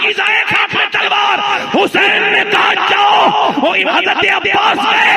पाकीज़ाए खाक में तलवार। हुसैन ने कहा जाओ, वो हज़रत अब्बास गए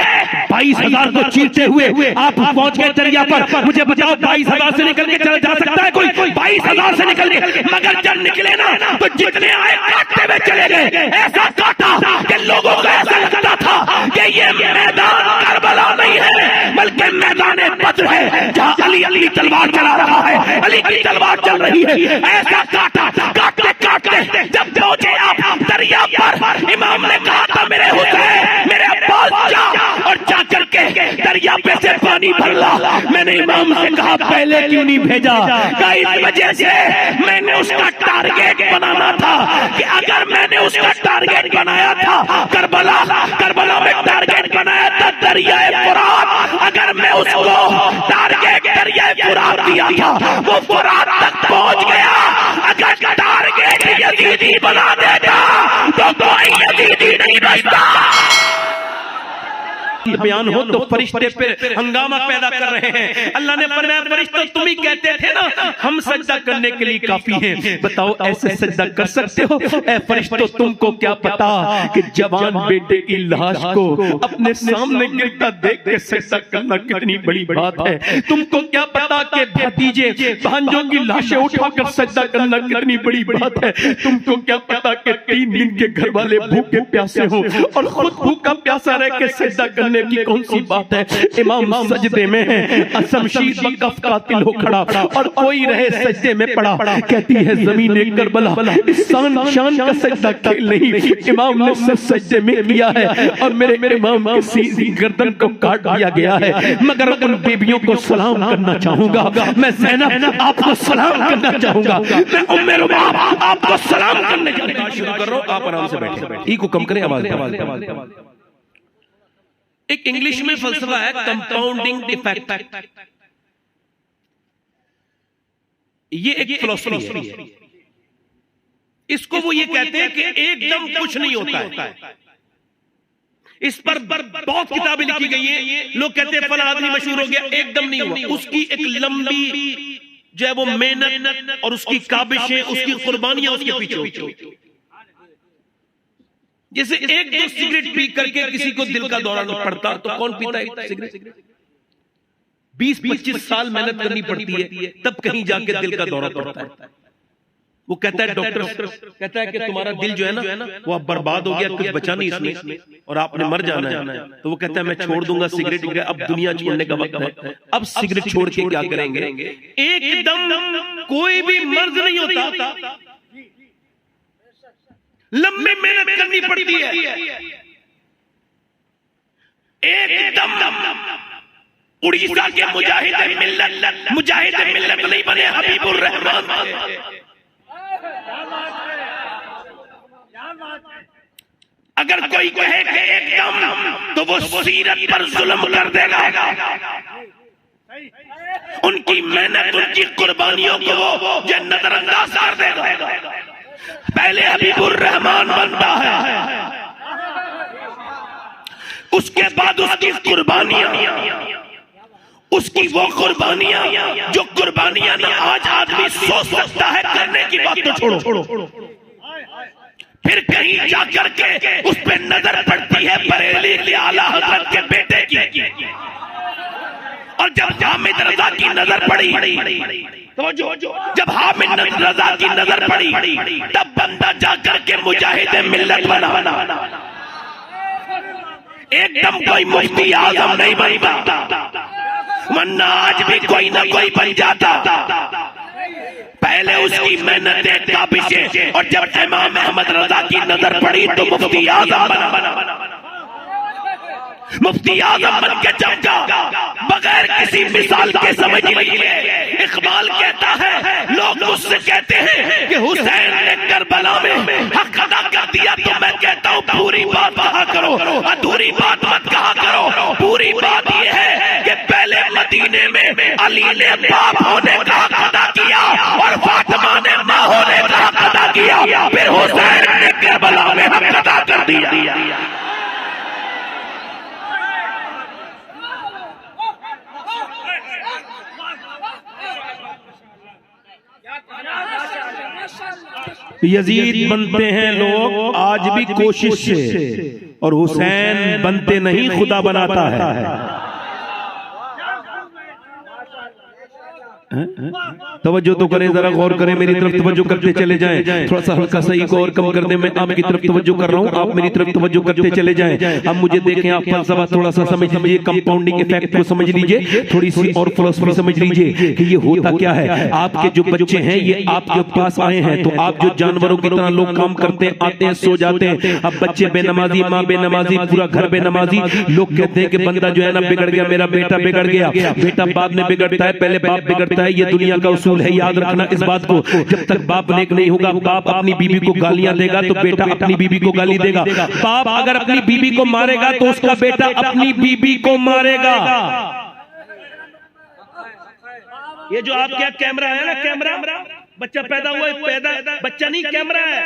22,000 को चीरते हुए आप पहुंच गए दरिया पर। मुझे बताओ 22,000 से निकल के चला जा सकता है कोई? 22,000 से निकल के, मगर जब निकले ना तो जितने आए काटते हुए चले गए। ऐसा काटा कि लोगों को ऐसा लगता था कि ये मैदान करबला नहीं है बल्कि मैदान बद्र है, जहां अली अली तलवार चला रहा है, अली की तलवार चल रही है। ऐसा काटा, काटते काटते जब पहुंचे आप दरिया पर, इमाम ने कहा था मेरे हुसैन, मेरे अब्बास जा और जा करके दरिया पे से पानी भर ला। मैंने इमाम से कहा पहले क्यों नहीं भेजा? कहा इस वजह से मैंने उसका टारगेट बनाना था कि अगर मैंने उसका टारगेट बनाया था करबला में टारगेट बनाया था दरियाए फुरात, अगर मैं उसको टारगेट दरियाए फुरात दिया था वो फुरात तक पहुंच गया। अगर टारगेट यजीदी बना देता तो कोई यजीदी नहीं बचता। बयान हो तो फरिश्ते पे हंगामा पैदा कर रहे हैं। अल्लाह ने फरमाया फरिश्तों तुम ही कहते थे ना हम सजदा करने के लिए काफी हैं, बताओ ऐसे सजदा कर सकते हो? ऐ फरिश्तों तुमको क्या पता कि जवान बेटे की लाश को अपने सामने गिरता देख के सजदा करना कितनी बड़ी बात है। तुमको क्या पता कि भतीजे भांजों की लाशें उठाकर सजदा करना कितनी बड़ी बात है। तुमको क्या पता कि 3 दिन के घर वाले भूखे प्यासे हो और खुद भूखा प्यासा रह के सजदा करने की कौन सी बात है? इमाम सजदे में है, शमशीर वक़फ़ कातिल हो खड़ा और कोई रहे सजदे में पड़ा। कहती है ज़मीने करबला शान शान का सजदा खेल नहीं, इमाम ने सिर्फ सजदे में किया है और मेरे इमाम की सीधी गर्दन को काट दिया गया है। मगर उन बीबियों को सलाम करना चाहूंगा, मैं ज़ैनब आपको सलाम करना चाहूंगा, मैं उम्मे रुबाब आपको सलाम करने शुरू कर रहा हूं। आप आराम से बैठे, को कम करें आवाज। एक इंग्लिश में फलसफा है कंपाउंडिंग इफेक्ट। ये एक फिलॉसफी है। इसको वो ये कहते हैं कि एकदम कुछ नहीं होता है। इस पर बहुत किताबें लिखी गई हैं। लोग कहते हैं फला आदमी मशहूर हो गया, एकदम नहीं हुआ। उसकी एक लंबी जो है वो मेहनत और उसकी काबिशें, उसकी कुर्बानियां उसके पीछे होती। जैसे एक दो सिगरेट पी करके किसी को दिल का दौरा नहीं पड़ता तो कौन पीता है सिगरेट? 20-25 साल मेहनत करनी पड़ती है तब कहीं जाके दिल का दौरा पड़ता है। वो कहता है डॉक्टर कहता है कि तुम्हारा दिल जो है ना वो अब बर्बाद हो गया, कुछ बचा नहीं इसमें और आपने मर जाना है। तो वो कहता है मैं छोड़ दूंगा सिगरेट, अब दुनिया छोड़ने का वक्त है। अब सिगरेट छोड़ के क्या करेंगे? एकदम कोई भी मर्ज नहीं होता, लंबी मेहनत करनी पड़ती है। एकदम उड़ीसा के मुजाहिद मिल्लत नहीं बने, हबीबुर रहमान थे। अगर कोई कहे कि एकदम तो वो सीरत पर जुल्म कर देगा। उनकी मेहनत, उनकी कुर्बानियों को वो जो नजरअंदाज कर देगा। पहले हबीबुर रहमान बनता है, उसके बाद उसकी कुर्बानियां, उसकी वो कुर्बानियां जो कुर्बानियां ना आज आदमी सोच सकता है करने की बात तो छोड़ो। फिर कहीं जाकर के उस पे नजर पड़ती है बरेली के आला हजरत के बेटे की, और जब हामिद रजा की नजर पड़ी तो जब हामिद रजा की नजर पड़ी तब बंदा जाकर के मुजाहिद मिल्लत बना। एकदम कोई मुफ्ती आजम नहीं बनता, वरना आज भी कोई ना कोई बन जाता। पहले उसकी मेहनत काबिशें, और जब इमाम अहमद रजा की नजर पड़ी तो मुफ्ती आजम बना। मुफ्ती आजम बन के चमका बगैर किसी मिसाल के समझ लिए। इकबाल कहता है लोग मुझसे कहते हैं कि हुसैन ने करबला में हक अदा कर दिया, तो मैं कहता हूँ पूरी बात कहा करो, अधूरी बात मत कहा करो। पूरी बात यह है कि पहले मदीने में अली ने बाप होने का हक अदा किया और फातिमा ने माँ होने का हक अदा किया, फिर हुसैन ने करबला में हक अदा कर दिया। माशाअल्लाह। यजीद बनते हैं लोग आज भी कोशिश से, और हुसैन बनते नहीं खुदा बनाता है। तवज्जो तो करें, जरा गौर करें, मेरी तरफ तवज्जो करते चले जाएं। थोड़ा सा हल्का सा ईगो और कम कर दें, मैं आपकी तरफ तवज्जो कर रहा हूं, आप मेरी तरफ तवज्जो करते चले जाएं। अब मुझे देखें, आप फलसफा थोड़ा सा समझ लीजिए, कंपाउंडिंग इफेक्ट को समझ लीजिए, थोड़ी सी और फिलॉसफी समझ लीजिए कि ये होता क्या है। आपके जो बच्चे हैं ये आपके पास आए हैं, तो आप जो जानवरों की तरह लोग काम करते हैं, आते हैं, सो जाते हैं। अब बच्चे बेनमाजी, माँ बेनमाजी, पूरा घर बेनमाजी, लोग कहते हैं कि बंदा जो है ना बिगड़ गया, मेरा बेटा बिगड़ गया। बेटा बाद में बिगड़ता है, पहले बाप बिगड़ता है, ये दुनिया का उसूल है, याद रखना इस बात को। जब तक बाप नेक नहीं होगा, बाप अपनी बीवी को गालियां देगा तो बेटा अपनी बीवी को गाली देगा। बाप अगर अपनी बीवी को मारेगा तो उसका बेटा अपनी बीवी को मारेगा। ये जो आपके यहाँ कैमरा है ना, कैमरा, बच्चा पैदा हुआ है, पैदा बच्चा नहीं, कैमरा है।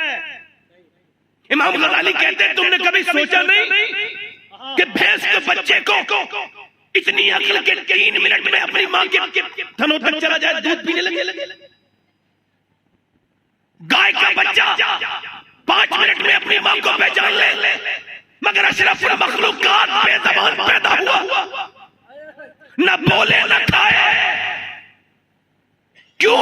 इमाम गजाली कहते हैं, तुमने कभी सोचा नहीं कि भैंस के बच्चे को इतनी अकल के 3 मिनट में अपनी मां के थनों तक चला जाए, दूध पीने लगे। गाय का बच्चा 5 मिनट में अपनी मां को पहचान ले, मगर अशरफुल मखलूकात बेज़बान पैदा हुआ, न बोले न खाए। क्यों?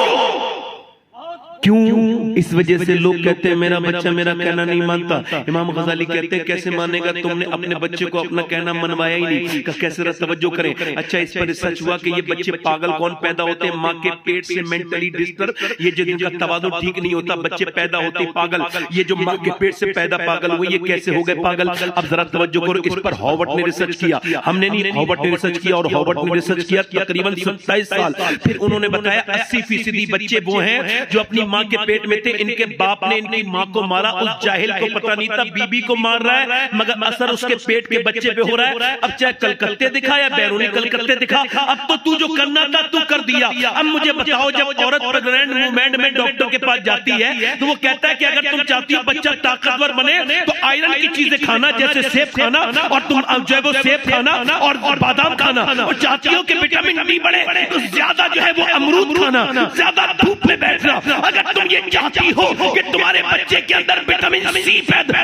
इस वजह से लोग कहते हैं मेरा बच्चा मेरा कहना नहीं मानता। इमाम गजाली कहते हैं कैसे मानेगा, तुमने अपने बच्चे को अपना कहना मनवाया ही नहीं। कैसे तवज्जो करें। अच्छा, इस पर रिसर्च हुआ कि ये बच्चे पागल कौन पैदा होते हैं, माँ के पेट से मेंटली डिस्टर्ब, ये जो जिनका तवाज़ुन ठीक नहीं होता, बच्चे पैदा होते पागल। ये जो माँ के पेट से पैदा पागल हुए, ये कैसे हो गए पागल? अब जरा तवज्जो करो, इस पर हॉवर्ड ने रिसर्च किया, हमने नहीं, हॉवर्ड ने रिसर्च किया, और हॉवर्ड ने रिसर्च किया तकरीबन 27 साल। फिर उन्होंने बताया 80% बच्चे वो हैं जो अपनी माँ के पेट में थे, इनके बाप ने इनकी माँ को मारा, उस जाहिल को पता नहीं था बीबी को मार रहा है, मगर असर उसके पेट के बच्चे पे हो रहा है। अब चाहे कलकत्ते दिखा या बैरूनी कलकत्ते दिखा, अब तो तू जो करना था तू कर दिया। अब मुझे बताओ, जब औरत प्रेग्नेंट मूवमेंट में डॉक्टर के पास जाती है तो वो कहता है कि अगर तुम चाहती हो बच्चा ताकतवर बने तो आयरन की चीजें खाना, जैसे सेब खाना, और तुम जो है वो सेब खाना और बादाम खाना, और चाहती हो कि विटामिन डी बढ़े तो ज्यादा जो है वो अमरूद खाना, ज्यादा धूप में बैठना। अगर तुम ये चाहती हो कि तुम्हारे बच्चे के अंदर विटामिन सी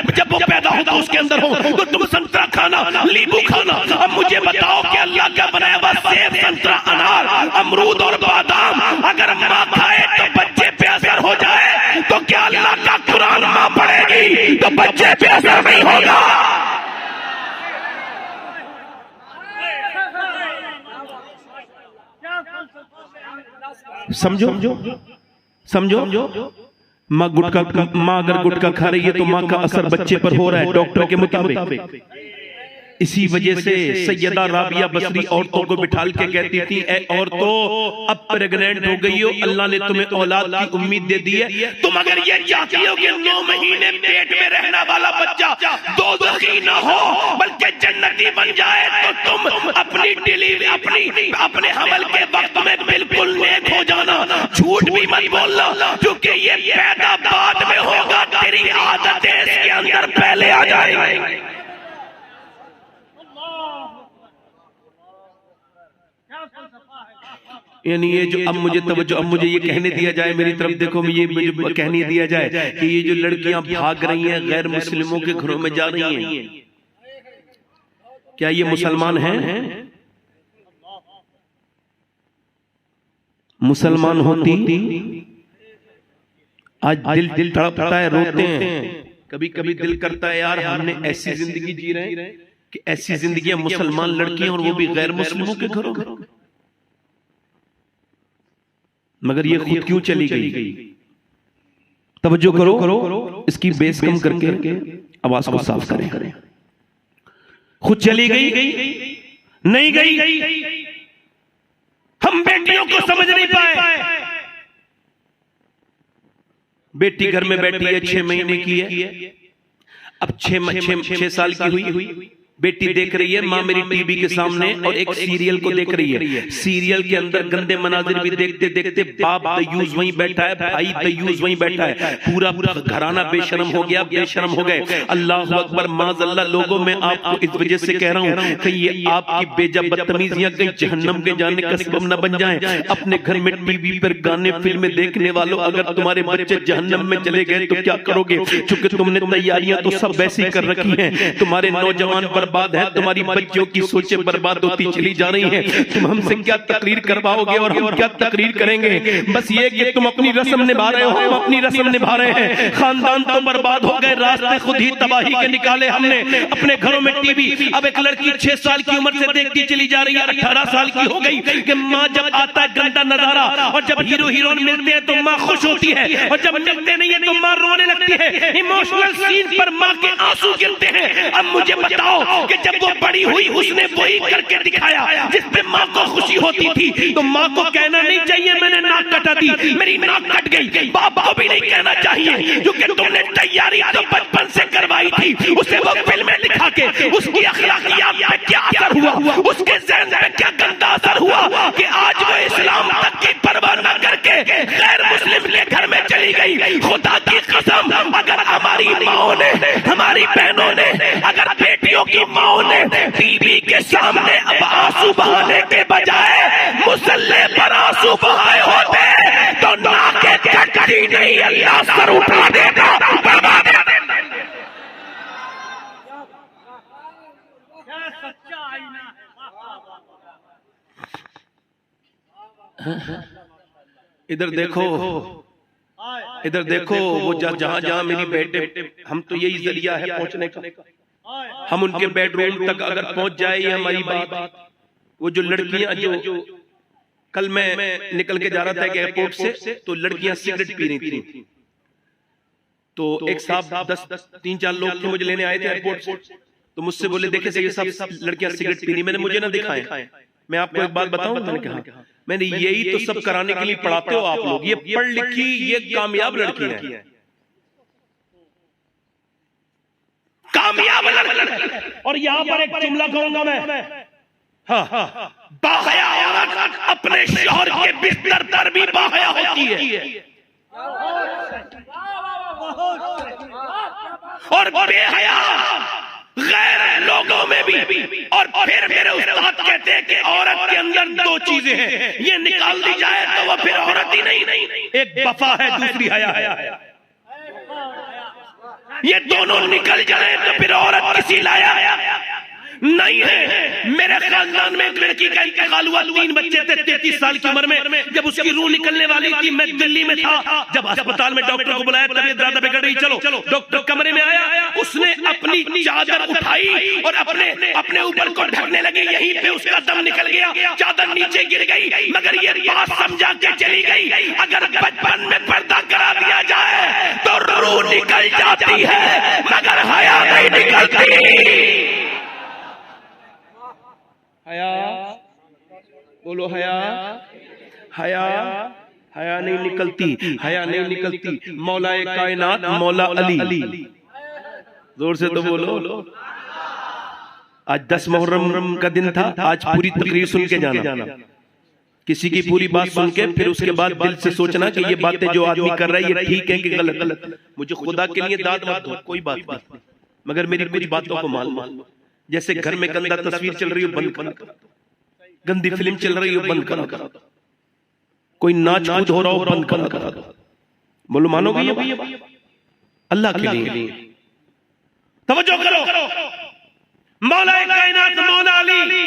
जब वो पैदा होगा उसके अंदर हो, तो तुम संतरा खाना, नींबू खाना। अब मुझे बताओ कि अल्लाह का बनाया हुआ सेब, संतरा, अनार, अमरूद और बादाम अगर माँ खाए तो बच्चे पे असर हो जाए, तो क्या अल्लाह का कुरान माँ पढ़ेगी तो बच्चे पे असर नहीं होगा? समझो। माँ अगर गुटखा खा रही है तो माँ का असर बच्चे पर हो रहा है डॉक्टर के मुताबिक। इसी वजह से सैयदा राबिया बसरी औरतों को बिठाल के कहती थी, ऐ औरतों, अब प्रेग्नेंट हो गई हो, अल्लाह ने तुम्हें औलाद की उम्मीद दे दी है। तुम अगर ये चाहती हो कि 9 महीने पेट में रहने वाला बच्चा दोज़खी न हो बल्कि जन्नती बन जाए, तो तुम अपनी डिलीवरी अपने हमल के वक्त में बिल्कुल नेक हो जाना, झूठ भी मत बोलना, क्योंकि ये पैदा बाद में होगा, तेरी आदतें इसके अंदर पहले आ जाएंगी। यानी ये जो अब मुझे तवज्जो, अब मुझे ये कहने दिया जाए, मेरी तरफ देखो, ये मुझे कहने दिया जाए कि ये जो लड़कियां भाग रही हैं, गैर मुस्लिमों के घरों में जा रही हैं, क्या ये मुसलमान हैं? मुसलमान होती आज दिल तड़पता है, रोते हैं, कभी कभी दिल करता है यार हमने ऐसी जिंदगी जी रहे हैं कि ऐसी जिंदगी मुसलमान लड़कियां और वो भी गैर मुस्लिमों के घरों में, मगर ये खुद क्यों चली गई? तवज्जो करो, इसकी बेस कम करके आवाज को साफ करें। खुद चली गई नहीं गई, हम बेटियों को समझ नहीं पाए। बेटी घर में बैठी है, 6 महीने की है, अब 6 साल की हुई, बेटी देख रही है, माँ मेरी टीवी के सामने और एक सीरियल को देख रही है। सीरियल के अंदर गंदे मनाजिर भी देखते देखते बाप दयूज वहीं बैठा है, भाई दयूज वहीं बैठा है, पूरा घराना बेशरम हो गया, बेशरम हो गए। अल्लाह अकबर, माज़अल्लाह। लोगों में आपको इस वजह से कह रहा हूँ कि ये आपकी बेजा बदतमीजियां कहीं जहन्नम के जाने का सबब न बन जाए। अपने घर में टीवी पर गाने फिल्में देखने वालों, अगर तुम्हारे बच्चे जहन्नम में चले गए तो क्या करोगे? चूंकि तुमने तैयारियां तो सब वैसी कर रखी हैं, तुम्हारे नौजवान बर्बाद है, तुम्हारी बच्चियों की सोचें बर्बाद होती चली जा रही हैं। तुम हमसे क्या तकरीर करवाओगे और हम क्या तकरीर करेंगे? बस ये कि तुम अपनी रस्म निभा रहे हो, हम अपनी रस्म निभा रहे हैं। खानदान तो बर्बाद हो गए, रास्ते खुद ही तबाही के निकाले हमने। अपने घरों में टीवी, अब एक लड़की 6 साल की उम्र से देखती चली जा रही है, 18 साल की हो गई कि माँ जब आता है गंदा नजारा और जब हीरो हीरोइन मिलते हैं तो माँ खुश होती है, और जब मिलते नहीं है तो माँ रोने लगती है। इमोशनल सीन पर माँ के आंसू गिरते हैं। अब मुझे बताओ कि जब वो बड़ी हुई उसने वही करके दिखाया जिसपे माँ को खुशी होती थी, तो माँ को कहना नहीं चाहिए मैंने नाक कटा दी, मेरी नाक कट गई। बाप को भी नहीं कहना चाहिए क्योंकि तुमने तैयारी तो बचपन से करवाई थी। उसे वो फिल्में दिखा के उसकी अखलाकियात पे क्या असर हुआ, उसके ज़हन पे क्या गंदा असर हुआ कि आज वो इस्लाम तक की परवाह न करके गैर मुस्लिम के घर में चली गई। खुदा की कसम, अगर हमारी माओ ने, हमारी बहनों ने, अगर बेटियों की माओ ने टीवी के सामने अब आंसू बहाने के बजाय मुसल्ले पर आंसू बहाए होते तो नाके कटती नहीं, अल्लाह सर उठा देता, बर्बाद कर देता। इधर देखो, इधर देखो, वो जहां जहां मेरी बेटे, हम तो यही जरिया है पहुंचने का। हम उनके बेडरूम तक अगर पहुंच जाए ये हमारी बात। वो जो लड़कियां, जो कल मैं निकल के जा रहा था एयरपोर्ट से, तो लड़कियां सिगरेट पी रही थी। तो एक साहब 3-4 लोग थे, मुझे लेने आए थे एयरपोर्ट से, तो मुझसे बोले देखे ये सब लड़कियां सिगरेट पी रही। मैंने मुझे ना दिखाए, मैं आपको एक बात बताऊं, मैंने कहा मैंने यही तो सब कराने के लिए पढ़ाते हो आप लोग। ये पढ़ लिखी, ये कामयाब लड़की है, कामयाब लड़की। और यहाँ पर एक जुमला कहूंगा मैं, हाँ, बाहया औरत अपने शौहर के बिस्तर पर भी बाहया होती है, और बेहया गैर लोगों में भी। और फिर मेरे उस्ताद कहते हैं कि औरत के अंदर 2 चीजें हैं, ये निकाल दी जाए तो वो फिर औरत ही नहीं। एक वफा है, दूसरी हया है। ये दोनों निकल जाए तो फिर औरत किसी लाया नहीं है। मेरे खानदान में एक लड़की का इंतकाल हुआ, 3 बच्चे थे 33 साल की उम्र में। जब उसकी रूह निकलने वाली थी, मैं दिल्ली में था। जब अस्पताल में डॉक्टर को बुलाया, तबीयत ज्यादा बिगड़ रही, चलो डॉक्टर कमरे में आया, उसने अपनी चादर उठाई और अपने ऊपर को ढकने लगी। यहीं पे उसका दम निकल गया, चादर नीचे गिर गई। मगर ये बात समझा के चली गई, अगर बचपन में पर्दा करा दिया जाए तो रूह निकल जाती है, मगर हया नहीं निकलती। हया बोलो, हया नहीं निकलती, हया नहीं निकलती। मौलाए कायनात मौला अली, जोर से तो बोलो। आज 10 मुहर्रम का दिन था, आज पूरी तकरीर सुन के जाना, किसी की पूरी बात सुन के फिर उसके बाद दिल से सोचना कि ये बातें जो आदमी कर रहा है ये ठीक है कि गलत। मुझे खुदा के लिए दाद मत दो, कोई बात नहीं, मगर मेरी कुछ बातों को मालूम। जैसे घर में गंदा तस्वीर चल रही हो बंद करो, गंदी फिल्म चल रही हो बंद करो, कोई नाच कूद हो रहा हो बंद करो। बोलो मानोगे ये अल्लाह के लिए? तवज्जो करो, मौला कायनात मौला अली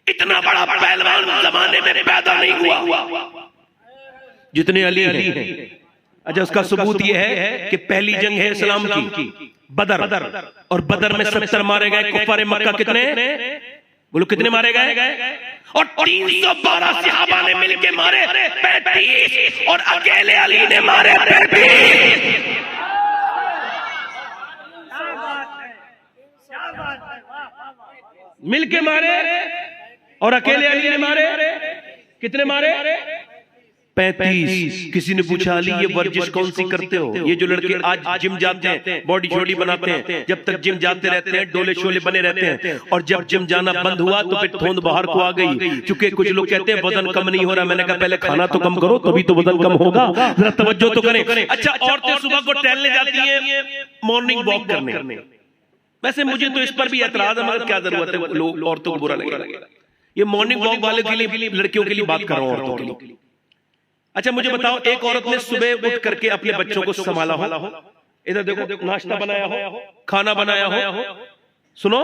इतना बड़ा पहलवान जमाने में पैदा नहीं हुआ जितने अली हैं। अच्छा, उसका सबूत यह है कि पहली जंग है इस्लाम की, बदर, और बदर में 70 मारे गए कुफारे मक्का। कितने बोलो, कितने मारे गए? और 312 सहाबा ने मिलके मारे 35, और अकेले अली ने मारे 35। मिलके मारे और अकेले अली ने मारे कितने मारे? 35। किसी ने पूछा अली ये वर्जिश कौन सी करते हो? ये जो लड़के आज जिम जाते हैं, बॉडी छोड़ी बनाते हैं, जब तक जिम जाते रहते हैं डोले शोले बने रहते हैं, और जब जिम जाना बंद हुआ तो फिर धोंद बाहर को आ गई। क्योंकि कुछ लोग कहते हैं वजन कम नहीं हो रहा। मैंने कहा पहले खाना तो कम करो तभी तो वजन कम होगा, जरा तवज्जो तो करें। अच्छा, औरतें सुबह को टहलने जाती हैं, मॉर्निंग वॉक करने। वैसे मुझे तो इस पर भी एतराज है, मगर क्या जरूरत है, लोग औरतों को बुरा लगेगा। ये मॉर्निंग वॉक वाले के लिए, लड़कियों के लिए बात कर रहा हूं, औरतों के लिए। अच्छा मुझे बताओ, एक औरत ने सुबह उठ करके अपने बच्चों को संभाला हो, इधर देखो नाश्ता बनाया हो, खाना बनाया हो, सुनो,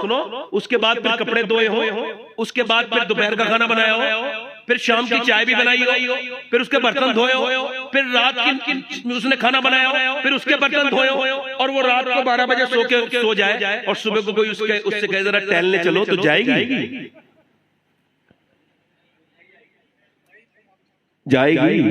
उसके बाद फिर कपड़े धोए हो, उसके बाद फिर दोपहर का खाना बनाया हो, फिर शाम की चाय भी बनाई हो, फिर उसके बर्तन धोए हो, फिर रात की उसने खाना बनाया हो, फिर उसके बर्तन धोए हो, और वो रात को 12 बजे सो जाए और सुबह को कोई उससे कहे जरा टहलने चलो तो जाएगी? जाएगी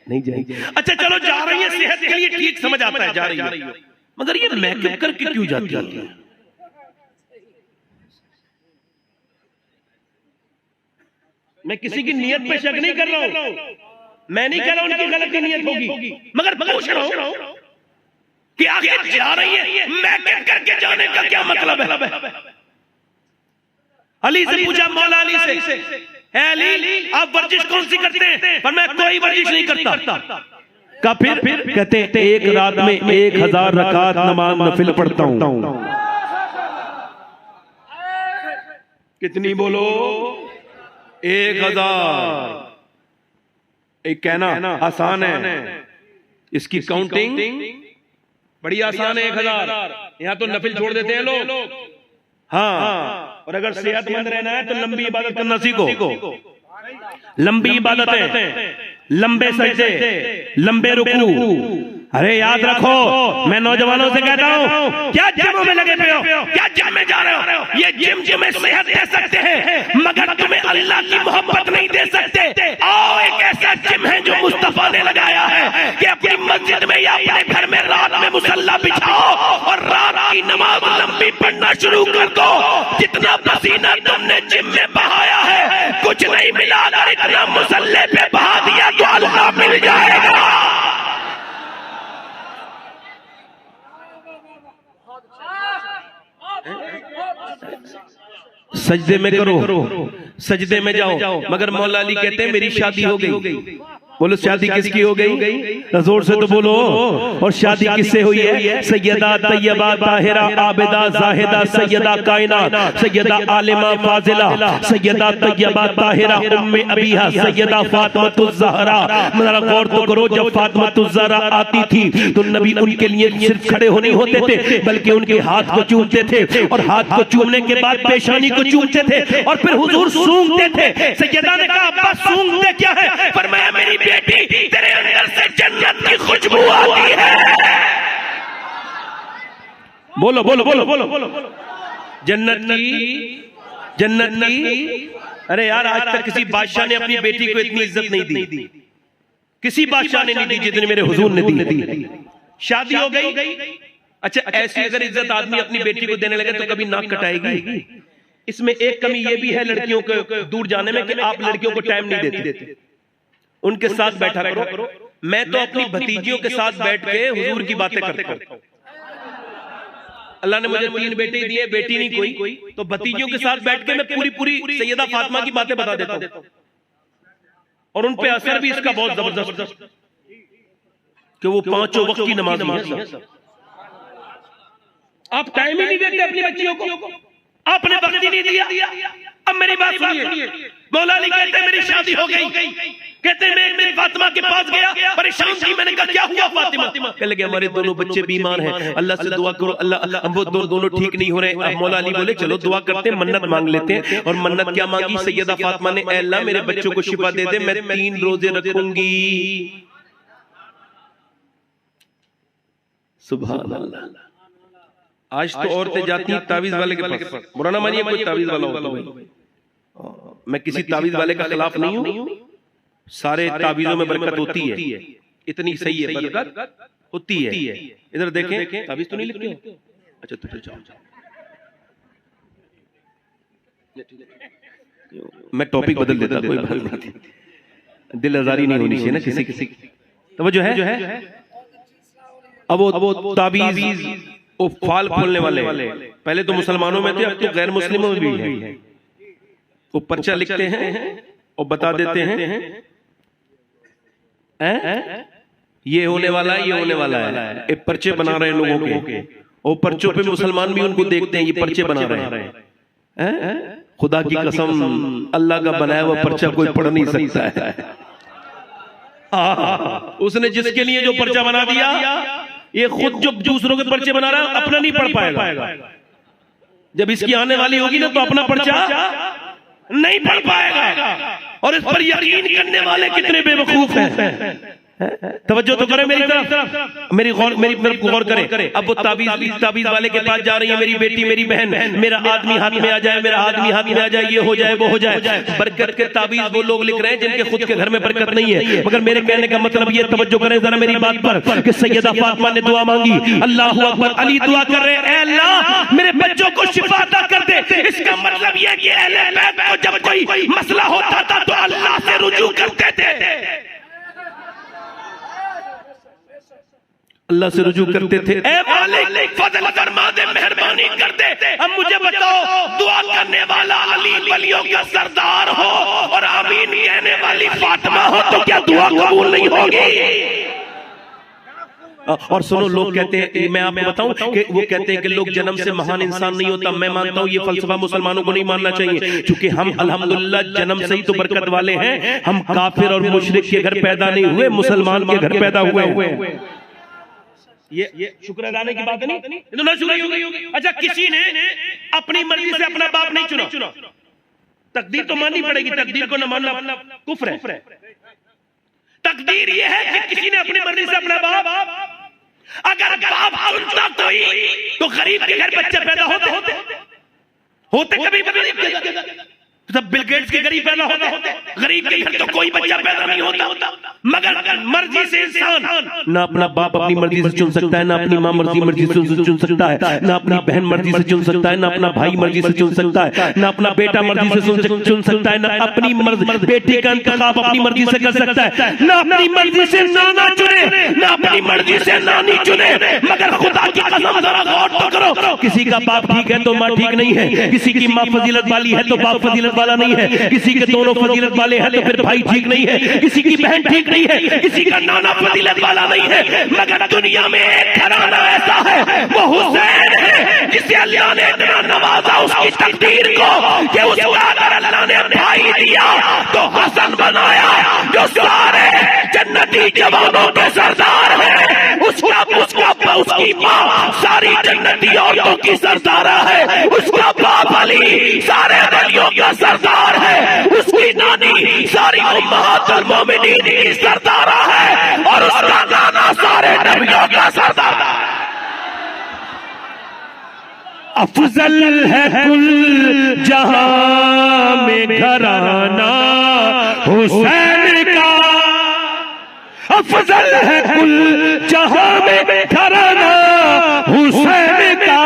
नहीं जाएगी। अच्छा चलो जा रही है, सेहत के लिए ठीक समझ आता है, जा रही है, मगर ये मेकअप करके क्यों जाती है? मैं किसी की नियत पे शक नहीं कर रहा हूं, मैं नहीं कह रहा हूं उनकी गलत नियत होगी, मगर पूछ रहा हूं कि आखिर जा रही है, मेकअप करके जाने का क्या मतलब है? अली से पूछा, मौला अली से, अली आप वर्जिश कौन सी करते हैं? पर मैं कोई वर्जिश नहीं करता। का फिर कहते एक रात में 1000 रकात नमाज नफिल पढ़ता हूं। कितनी बोलो? 1000। एक कहना आसान है, इसकी काउंटिंग बड़ी आसान है। 1000 यहां तो नफिल छोड़ देते हैं लोग। हाँ, और अगर सेहतमंद रहना है तो लंबी इबादत करना सीखो। लंबी इबादतें, लंबे सजदे, लंबे रुकू। अरे याद रखो, मैं नौजवानों से कहता हूँ, क्या जिमों में लगे पे हो, क्या जिम में जा रहे हो? ये जिम तुम्हें सेहत दे सकते हैं, मगर तुम्हें अल्लाह की मोहब्बत नहीं दे सकते। आओ, एक ऐसा जिम है जो मुस्तफा ने लगाया है कि अपनी मस्जिद में या अपने घर में रात में मुसल्ला बिछाओ और रात की नमाज लंबी पढ़ना शुरू कर दो। जितना पसीना तुमने जिम में बहाया है, कुछ नहीं मिला, अगर इतना मुसल्ले पे बहा दिया तो अल्लाह मिल जाएगा। सजदे में करो, सजदे में जाओ। मगर मौला अली कहते हैं मेरी शादी हो गई। बोलो शादी किसकी हो गई? जोर से तो बोलो। और शादी किससे हुई है? सैयदा तैयबा ताहिरा आबिदा जाहिदा सैयदा कायनात सैयदा आलिमा फाजिला सैयदा तैयबा ताहिरा उम्मे अबीहा सैयदा फातिमातुज़ ज़हरा। जरा गौर तो करो, जब फातिमातुज़ ज़हरा आती थी तो नबी उनके लिए सिर्फ खड़े होने होते थे, बल्कि उनके हाथ को चूमते थे, और हाथ को चूमने के बाद पेशानी को चूमते थे, और फिर हुजूर सूंघते थे। सैयदा ने कहा अब्बा सूंघते क्या है? फरमाया मेरी बेटी, तेरे अंदर से जन्नत की खुशबू आती है। बोलो बोलो बोलो बोलो बोलो जन्नत की। अरे यार, आज तक किसी बादशाह ने अपनी बेटी को इतनी इज्जत नहीं दी, किसी बादशाह ने नहीं दी जितनी मेरे हुजूर ने दी। शादी हो गई। अच्छा, ऐसी अगर इज्जत आदमी अपनी बेटी को देने लगे तो कभी नाक कटाएगी। इसमें एक कमी यह भी है लड़कियों को दूर जाने में कि आप लड़कियों को टाइम नहीं देते, उनके साथ बैठा करो। मैं तो अपनी भतीजियों के साथ बैठ के हुजूर की बातें करता हूं। अल्लाह ने मुझे 3 बेटे दिए, बेटी नहीं कोई, तो भतीजियों के साथ बैठ के मैं पूरी सैयदा फातिमा की बातें बता देता हूं, और उन पे असर भी इसका बहुत जबरदस्त कि वो 5 वक्त की नमाज है। आप टाइम ही नहीं देते अपनी बच्चियों को, आपने वक्त ही नहीं दिया। अब मेरी बात सुनिए, मौला अली कहते हैं मेरी शादी हो गई। कहते हैं मैं एक दिन फातिमा के पास गया, परेशान थी। मैंने कहा क्या हुआ फातिमा? कहने लगे हमारे दोनों बच्चे बीमार हैं, अल्लाह से दुआ करो, अल्लाह वो दोनों ठीक नहीं हो रहे। मौला अली बोले चलो दुआ करते हैं, मन्नत मांग लेते हैं। और मन्नत क्या मांगी? सैयदा फातिमा ने, ऐ अल्लाह मेरे बच्चों को शिफा दे दे, मैं 3 रोजे रखूंगी। सुभान अल्लाह। आज तो औरतें जाती हैं तावीज वाले के पास। बुरा ना मानिए, कोई तावीज वाला हो, मैं किसी तावीज वाले का खिलाफ नहीं हूं। सारे तावीजों में बरकत होती है, इतनी सही है, बरकत होती है। इधर देखें, तावीज तो नहीं लिखते हो? अच्छा तो जाओ, मैं टॉपिक बदल देता, कोई बात नहीं, दिल आजारी नहीं होनी चाहिए ना किसी तो वो जो है अब वो ताबीज वो फाल खोलने वाले पहले तो मुसलमानों में थे, अब तो गैर मुस्लिमों में भी है। वो पर्चा लिखते हैं और बता देते हैं ये होने वाला है, ये होने वाला है। एक पर्चे बना रहे हैं लोगों के, और पर्चों पे मुसलमान भी उनको देखते हैं, ये पर्चे बना रहे हैं। खुदा की कसम, अल्लाह का बनाया हुआ पर्चा कोई पढ़ नहीं सकता है। उसने जिसके लिए जो पर्चा बना दिया, ये खुद जो दूसरों के पर्चे बना रहा है अपना नहीं पढ़ पाएगा। जब इसकी आने वाली होगी ना तो अपना पर्चा नहीं पढ़ पाएगा। और इस पर यकीन करने वाले कितने बेवकूफ हैं। तवज्जो तो करें मेरी तरफ, मेरी तरफ गौर करें। अब वो ताबीज वाले के पास जा रही है, मेरी बेटी, मेरी बहन, मेरा आदमी हाथ में आ जाए, मेरा आदमी हाथ में आ जाए, ये हो जाए, वो हो जाए। बरकत के ताबीज वो लोग लिख रहे हैं जिनके खुद के घर में बरकत नहीं है। मगर मेरे कहने का मतलब ये, तवज्जो करें जरा मेरी बात पर, कि सैयदा फातिमा ने दुआ मांगी, अल्लाह अकबर, अली दुआ कर रहे हैं, अल्लाह मेरे बच्चों को शिफा अता कर दे। इसका मतलब ये कि अहले बैत को जब कोई मसला होता था तो अल्लाह से रुजू करते थे, अल्लाह से रुजू करते थे। ए मालिक फजल फरमा दे, मेहरबानी कर दे। अब मुझे बताओ, दुआ करने वाला अली वलियों का सरदार हो और आमीन कहने वाली फातिमा हो तो क्या दुआ कबूल नहीं होगी? और सुनो, लोग कहते हैं, मैं आपको बताऊं कि वो कहते हैं कि लोग जन्म से महान इंसान नहीं होता। मैं मानता हूं ये फलसफा मुसलमानों को नहीं मानना चाहिए, क्योंकि हम अल्हम्दुलिल्लाह जन्म से ही तो बरकत वाले हैं। हम काफिर और मुशरिक के घर पैदा नहीं हुए, मुसलमान के घर पैदा हुए। ये शुक्र अदाने की बात नहीं, तो ना शुक्र होगी। अच्छा, किसी ने अपनी मर्जी से अपना बाप नहीं चुना, तकदीर तो माननी पड़ेगी, तकदीर को न मानना कुफ्र है। तकदीर ये है कि किसी ने अपनी मर्जी से अपना बाप, अगर बाप चुनता कोई तो गरीब के घर बच्चे पैदा होते कभी सब बिल गेट्स के गरीब पैदा होते, गरीब के घर तो कोई बच्चा पैदा नहीं होता। मगर मर्जी से इंसान ना अपना बाप अपनी मर्जी से चुन सकता है, ना अपनी माँ मर्जी से चुन सकता है, ना अपनी बहन मर्जी से चुन सकता है, ना अपना भाई मर्जी से चुन सकता है, ना अपना बेटा मर्जी से चुन सकता है, ना अपनी बेटे का इंतखाब अपनी मर्जी से कर सकता है, ना अपनी मर्जी से नाना चुने, ना अपनी मर्जी से नानी चुने। मगर खुदा की कसम जरा गौर तो करो, किसी का बाप ठीक है तो माँ ठीक नहीं है, किसी की माँ फजीलत वाली है तो बाप फजीलत वाला नहीं है, किसी के दोनों फजीलत वाले हैं तो फिर भाई ठीक नहीं है, किसी की बहन ठीक नहीं है, किसी का नाना फजीलत वाला नहीं है। मगर दुनिया में एक घराना ऐसा है, वो हुसैन है, जिसे अल्लाह ने इतना नवाजा उसकी तकदीर को कि उसको अगर अल्लाह ने भाई दिया तो हसन बनाया, जो सारे जन्नती जवानों के सरदार है। उसकी माँ सारी जन्नती औरतों की सरदारा है, उसका बाप अली सारे वलियों का सरदार है, उसकी नानी सारी उम्महातुल मोमिनीन की सरदारा है, और उसका नाना सारे नबियों का सरदार है। अफजल है कुल जहां में घराना हुसैन का, अफजल है कुल जहां में घराना हुसैन का।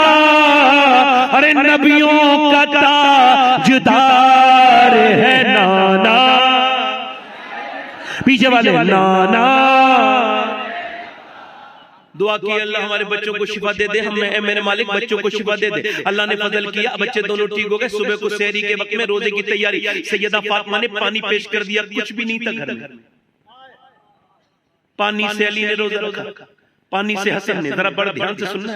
अरे नबियों का ताजदार है नाना, पीछे वाले नाना। दुआ की अल्लाह हमारे बच्चों को शिफा दे दे, हमें मेरे मालिक बच्चों को शिफा दे दे। अल्लाह ने फजल किया, बच्चे दोनों ठीक हो गए। सुबह को सहरी के वक्त में रोजे की तैयारी, सैयदा फातिमा ने पानी पेश कर दिया, कुछ भी नहीं था घर में। पानी से अली ने रोजा रखा, पानी से हसन ने, जरा बड़ा ध्यान से सुनना,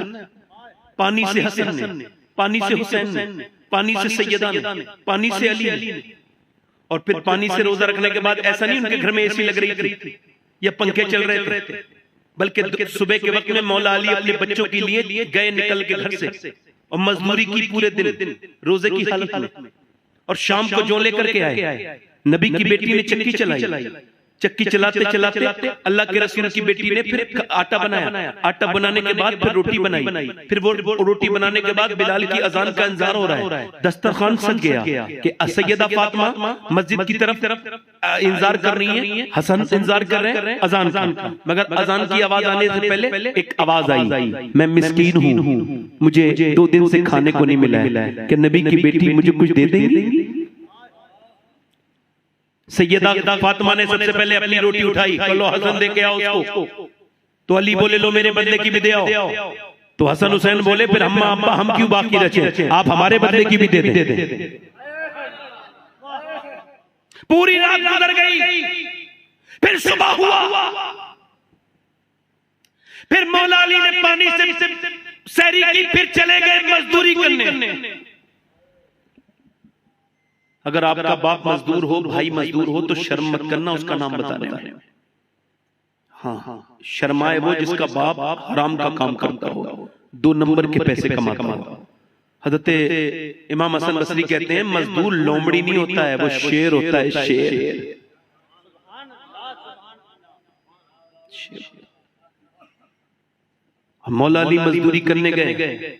पानी से हसन ने, पानी से हुसैन ने, पानी से सैयदा ने, पानी से अली ने। और फिर पानी से रोजा रखने के बाद ऐसा नहीं उनके घर में एसी लग रही थी या पंखे चल रहे थे, बल्कि सुबह के वक्त में मौला अली अपने बच्चों के लिए गए निकल के घर से, और मजदूरी की पूरे दिन रोजे की हालत में, और शाम को जो लेकर के आए। नबी की बेटी ने चक्की चलाई, चक्की चलाते चलाते अल्लाह के रसूल की बेटी ने फिर आटा बनाया, आटा बनाने के बाद फिर रोटी बनाई, फिर वो रोटी बनाने के बाद बिलाल की अजान का इंतजार हो रहा है। दस्तरखान सज गया कि सैयदा फातिमा मस्जिद की तरफ इंतजार कर रही है, हसन इंतजार कर रहे हैं अजान का। मगर अजान की आवाज आने से पहले एक आवाज आई, मैं मिस्कीन हूँ, मुझे 2 दिन से खाने को नहीं मिला है, कि नबी की बेटी मुझे कुछ दे देंगी? सैयदा फातिमा ने सबसे पहले अपनी रोटी उठाई, लो हसन दे के आओ उसको। तो अली बोले लो मेरे बदले की भी दे आओ। तो हसन हुसैन बोले फिर अम्मा अब्बा हम क्यों बाकी रचे, आप हमारे बदले की भी दे दे। पूरी रात गुजर गई, फिर सुबह हुआ, फिर मौला अली ने पानी से सहरी की, फिर चले गए मजदूरी करने। अगर आपका बाप मजदूर हो, भाई मजदूर हो, तो शर्म मत करना उसका नाम बताने में। हाँ, शर्माए वो जिसका बाप हराम का काम करता हो, 2 नंबर के पैसे कमाता हो। हजरत इमाम हसन बसरी कहते हैं मजदूर लोमड़ी नहीं होता है, वो शेर होता है, शेर। मौला अली मजदूरी करने गए,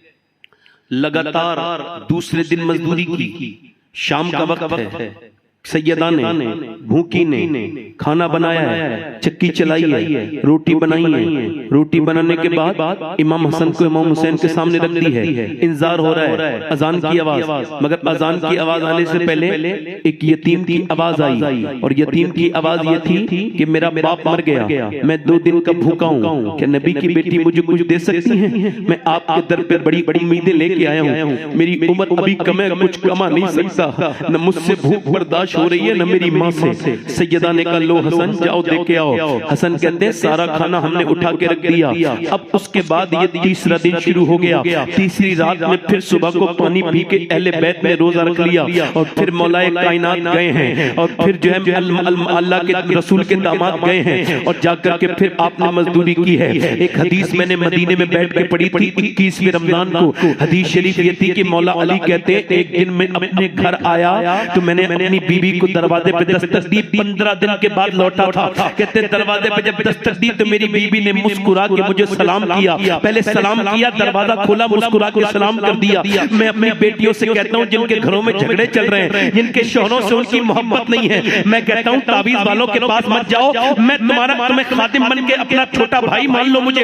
लगातार दूसरे दिन मजदूरी की। शाम का वक्त है, सैयदा ने भूखी ने खाना बनाया है, चक्की चलाई है, रोटी बनाई है। रोटी बनाने के बाद इमाम हसन को इमाम हुसैन के सामने रख दी है। इंतजार हो रहा है अजान की आवाज, मगर अजान की आवाज आने से पहले एक यतीम की आवाज आई, और यतीम की आवाज ये थी कि मेरा बाप मर गया, मैं 2 दिन का भूखा हूँ, क्या नबी की बेटी मुझे कुछ दे सकती है? मैं आपके दर पे बड़ी बड़ी उम्मीदें लेके आया हूँ, मेरी उम्र अभी कम है, कुछ कमा नहीं सकता, न मुझसे भूख बर्दाश्त हो रही है न मेरी माँ से। सैयदा ने कहा लो हसन जाओ दे के आओ। हसन कहते हैं सारा खाना हमने उठा के रख दिया। अब उसके बाद ये तीसरा दिन शुरू हो गया। तीसरी रात में फिर सुबह को पानी पी के अहले बैत में रोजा रख लिया, और फिर मौलाए कायनात गए हैं, और फिर जो है अल्लाह के रसूल के दामाद गए हैं, और जाकर के फिर आपने मजदूरी की है। एक हदीस मैंने मदीने में बैठ के पढ़ी थी 21वें रमजान को। हदीस शरीफ ये थी कि मौला अली कहते हैं एक दिन में अपने घर आया तो मैंने अपनी बीबी को दरवाजे पे दस्तक दी। 15 दिन के बाद लौटा था। कहते दरवाजे पे जब दस्तक दी तो मेरी बीबी ने मुस्कुरा के मुझे सलाम किया। पहले सलाम किया, दरवाजा खोला, मुस्कुरा के सलाम कर दिया। मैं अपनी बेटियों से कहता हूँ जिनके घरों में झगड़े चल रहे हैं, जिनके शौहरों से उनकी मोहब्बत नहीं है, मैं कहता हूँ ताबीज वालों के पास मत जाओ। मैं तुम्हें खादिम बन के अपना छोटा भाई मान लो, मुझे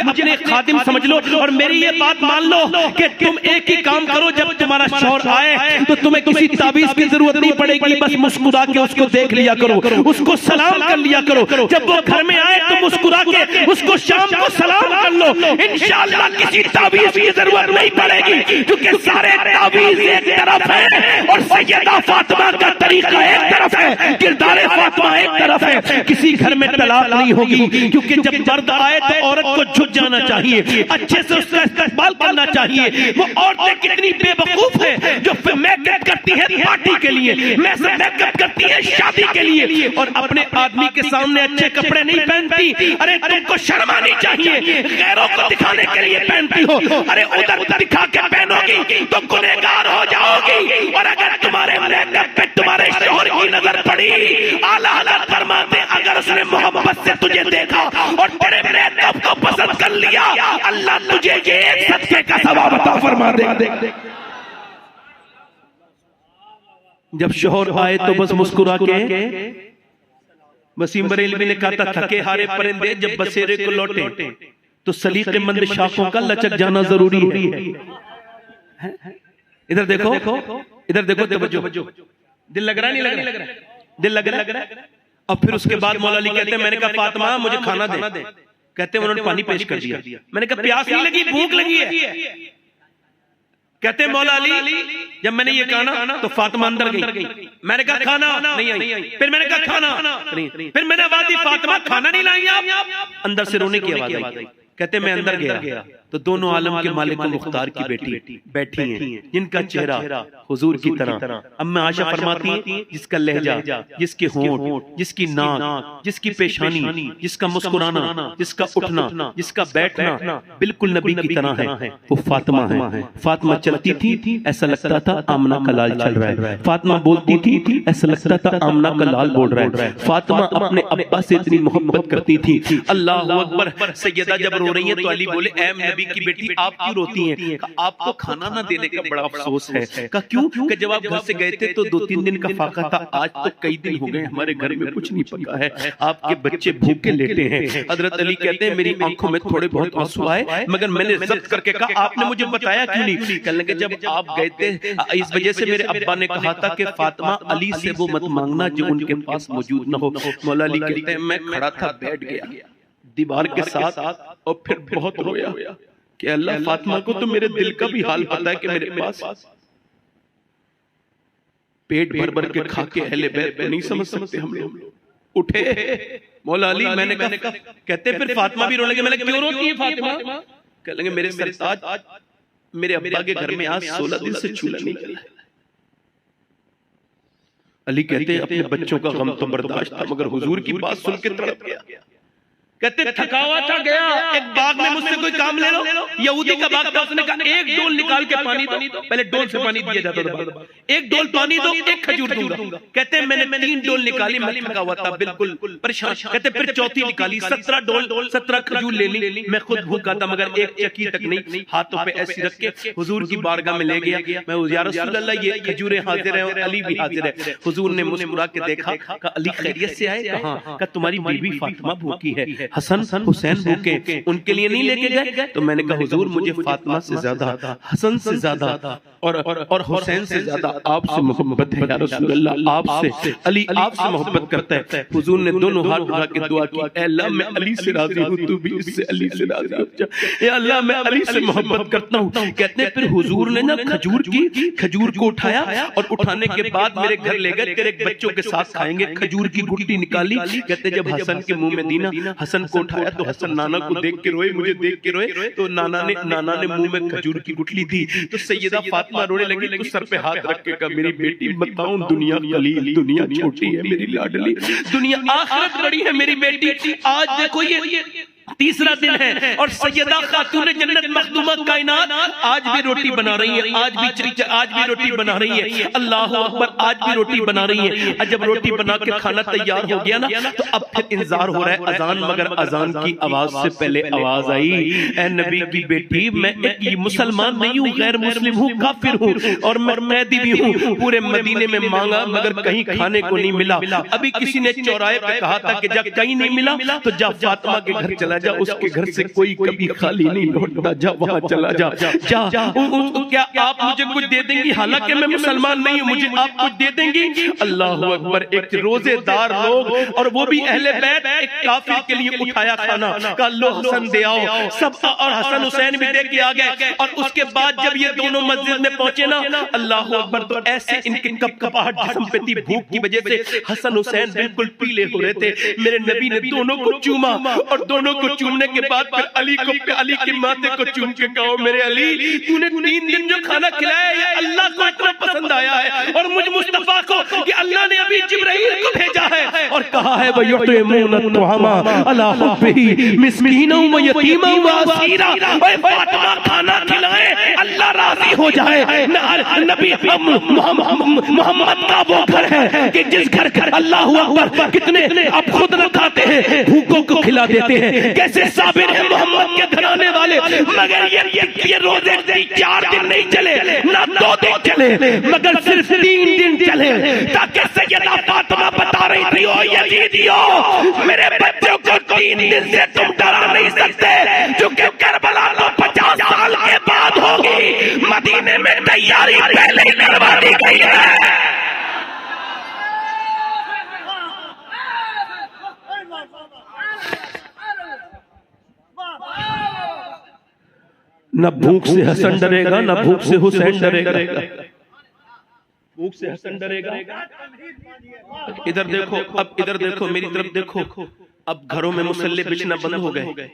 अपने खादिम समझ लो, और मेरी ये बात मान लो कि तुम एक ही काम करो, जब तुम्हारा शौहर आए तो तुम्हें किसी ताबीज की जरूरत नहीं पड़ेगी, बस मुस्कुरा के उसको देख लिया करो, उसको सलाम कर लिया करो। जब वो घर में आए तो मुस्कुरा के उसको शाम को सलाम कर लो, इंशाअल्लाह किसी ताबीज की जरूरत नहीं पड़ेगी, क्योंकि सारे ताबीज एक तरफ है और सैयदा फातिमा का तरीका एक तरफ है, किरदार फातिमा एक तरफ है। किसी घर में तलाक नहीं होगी, क्योंकि जब मर्द आए तो औरत को झुक जाना चाहिए, अच्छे से उसका इस्तेमाल करना चाहिए। वो औरतें कितनी बेवकूफ है जो मेकअप करती है पार्टी के लिए, मेकअप करती है शादी के लिए, और अपने आदमी के सामने अच्छे कपड़े नहीं पहनती। अरे तुमको शर्म आनी चाहिए, गैरों को दिखाने के लिए पहनती हो। अरे उधर दिखा के पहनोगी तो गुनहगार हो जाओगी। और अगर तुम्हारे मेकअप पे तुम्हारे शौहर की नजर पड़ी, आला हज़रत फरमाते अगर उसने मोहब्बत से तुझे देखा और तेरे मेकअप को पसंद कर लिया, अल्लाह तुझे ये एक सदके का सवाब अता फरमा दे। जब शौहर आए तो बस मुस्कुरा के, वसीम बरेलवी ने कहा था थके हारे परिंदे जब बसेरे को लौटे तो सलीक़ेमंद शाखों का लचक जाना जरूरी है। इधर देखो, इधर देखो, तवज्जो। दिल लग रहा है, नहीं लग रहा? दिल लग रहा है। और फिर उसके बाद मौला अली कहते हैं मैंने कहा फातिमा मुझे खाना दे। कहते हैं उन्होंने पानी पेश कर दिया। मैंने कहा प्यास नहीं लगी, भूख लगी है। कहते मौला अली जब मैंने ये कहा ना तो फातिमा अंदर गई। मैंने कहा खाना नहीं आई, फिर मैंने कहा खाना नहीं, फिर मैंने आवाज दी फातिमा खाना नहीं लाई आप। अंदर से रोने की आवाज आई। कहते मैं अंदर गया तो दोनों आलम के मालिक मुख्तार की बेटी बैठी हैं, जिनका चेहरा हुजूर की तरह। अम्मा आशा फरमाती हैं जिसका लहजा, जिसके होंठ, जिसकी नाक, जिसकी पेशानी, जिसका मुस्कुराना, जिसका उठना, जिसका बैठना बिल्कुल नबी की तरह है, वो फातिमा है। फातिमा चलती थी ऐसा लगता था आमना का लाल चल रहा है। फातिमा बोलती थी ऐसा लगता था आमना का लाल बोल रहा है। फातिमा अपने अब्बा से इतनी मोहब्बत करती थी। अल्लाह अकबर। सैयदा जब रो रही हैं तो अली बोले ऐ नबी की बेटी आप क्यों रोती हैं? आपको खाना ना देने का बड़ा अफसोस है। कहा क्यों? कि जब आप घर से गए थे तो 2-3 दिन का फाका था, आज तो कई दिन हो गए हमारे घर में कुछ नहीं पका है, आपके बच्चे भूखे लेटे हैं। हजरत अली कहते हैं मेरी आंखों में थोड़े बहुत आंसू आए, मगर मैंने जब्त करके कहा आपने मुझे बताया क्यों नहीं? कहने लगे जब आप गए थे इस वजह से मेरे अब्बा ने कहा था कि फातिमा अली से वो मत मांगना जो उनके पास मौजूद न हो। मौला अली कहते हैं मैं खड़ा था, बैठ गया दीवार के साथ और फिर बहुत रोया कि अल्लाह फातिमा को तो मेरे दिल का भी हाल पता है कि मेरे पास पेट भर भर के खा के अहले बैत नहीं समझ सकते हम लोग। उठे मौला अली, मैंने कहा कहते फिर फातिमा भी रोने लगे। मैंने क्यों रोती है फातिमा? कह लेंगे मेरे सरताज मेरे अब्बा के घर में आज 16 दिन से चूल्हा नहीं जला है। अली कहते अपने बच्चों का गम तो बर्दाश्त था, मगर हुजूर की बात सुन के तड़प गया। कहते थका हुआ था, गया एक बाग में मुझसे कोई काम ले लो, यहूदी का बाग था, उसने कहा एक डोल निकाल के पानी दो। पहले डोल से पानी दिया जाता था, एक डोल पानी दो, एक खजूर दूंगा। कहते मैंने 3 डोल निकाली, मैं थका हुआ था बिल्कुल परेशान। कहते फिर चौथी निकाली, 17 डोल 17 खजूर ले ली। मैं खुद भूखा था मगर एक चक्की तक नहीं, हाथों पे ऐसी रख के हुजूर की बारगाह में ले गया। मैं या रसूल अल्लाह ये खजूरें हाजिर है और अली भी हाजिर है। हुजूर ने मुस्कुरा के देखा, कहा अली खैरियत से आए? कहा तुम्हारी बीवी फातिमा भूखी है, हसन हुसैन भूखे, उनके लिए नहीं लेके गए? तो मैंने कहा हुजूर मुझे फातिमा से ज्यादा, हसन से ज्यादा और हुसैन से ज्यादा आपसे मोहब्बत है या रसूल अल्लाह, आपसे अली आपसे मोहब्बत करता है। हुजूर ने दोनों हाथ उठा के दुआ की, ऐ अल्लाह मैं अली से राजी हूँ, तू भी इससे अली से राजी हो जा, ऐ अल्लाह मैं अली से मोहब्बत करता हूँ। कहते हैं फिर हुजूर ने ना खजूर को उठाया और उठाने के बाद मेरे घर ले गए, तेरे बच्चों के साथ खाएंगे। खजूर की गुट्टी निकाली, कहते जब हसन के मुंह में दी ना, हसन को उठाया तो हसन नाना को देख के रोए, मुझे देख के रोए। तो नाना ने मुंह में खजूर की गुठली दी तो सैयदा फातिमा रोने लगी, तो सर पे हाथ रख के कहा मेरी बेटी बताऊं दुनिया कलील, दुनिया छोटी है मेरी लाडली, दुनिया आखिरत बड़ी है मेरी बेटी। आज देखो ये तीसरा दिन है और सैयदा खातून जन्नत मखदूमा कायनात आज भी रोटी बना रही है, आज भी रोटी बना रही है। अल्लाह अकबर, आज भी रोटी बना रही है। और जब रोटी बना के खाना तैयार हो गया ना, तो अब फिर इंतजार हो रहा है अजान, मगर अजान की आवाज से पहले आवाज आई, ऐ नबी की बेटी मैं एक मुसलमान नहीं हूँ, गैर मुस्लिम हूँ, काफिर हूँ और मैं मैदी भी हूँ। पूरे मदीने में मांगा मगर कहीं खाने को नहीं मिला। अभी किसी ने चौराहे पे कहा था कि जब कहीं नहीं मिला तो जा फातिमा के घर चला जा, उसके घर से कोई कभी खाली नहीं लौटता, जा वहां चला जा। क्या आप मुझे कुछ दे देंगी? हालांकि मैं मुसलमान नहीं हूँ, मुझे आप कुछ दे देंगी? अल्लाह अकबर, एक रोजेदार लोग और वो भी अहले बैत एक काफिर के लिए उठाया खाना, कहा लो हसन दे आओ सब, और हसन हुसैन भी दे के आ गए। और उसके बाद जब ये दोनों मस्जिद में पहुंचे ना, अल्लाह अकबर, तो ऐसे इनकी कपकपाहट जिस्म पे थी भूख की वजह से। हसन हुसैन बिल्कुल पीले हो रहे थे। मेरे नबी ने दोनों को चूमा और दोनों को चूमने के बाद फिर अली के माथे को चूम के कहो मेरे अली तूने 3 दिन जो खाना खिलाया ये अल्लाह को इतना पसंद आया है और मुझ मुस्तफा को कि अल्लाह ने अभी जिब्राइल को भेजा है और कहा है वयुतिमून अत्तुहमा अला हुब्बिही मिस्कीना व यतीमा व असीरा। ओए फातिमा खाना खिलाए, अल्लाह राजी हो जाए। नबी मोहम्मद का वो घर है कि जिस घर अल्लाह अकबर, कितने आप खुद न खाते हैं, भूखों को खिला देते हैं। कैसे साबिर है मोहम्मद के घराने वाले, मगर ये रोजे 4 दिन नहीं चले, ना 2 दिन चले, मगर सिर्फ 3 दिन चले, ताकि सैयदा फातिमा बता रही थी ओ यजीदियों मेरे बच्चों को 3 दिन से तुम डरा नहीं सकते, क्योंकि करबला तो 50 साल के बाद होगी। मदीने में तैयारी पहले ही करवा दी गई है। न भूख से हसन डरेगा, न भूख से हुसैन डरेगा। भूख से हसन डरेगा। इधर देखो, अब इधर देखो, मेरी तरफ देखो। अब घरों में मुसल्ले बिछना बंद हो गए।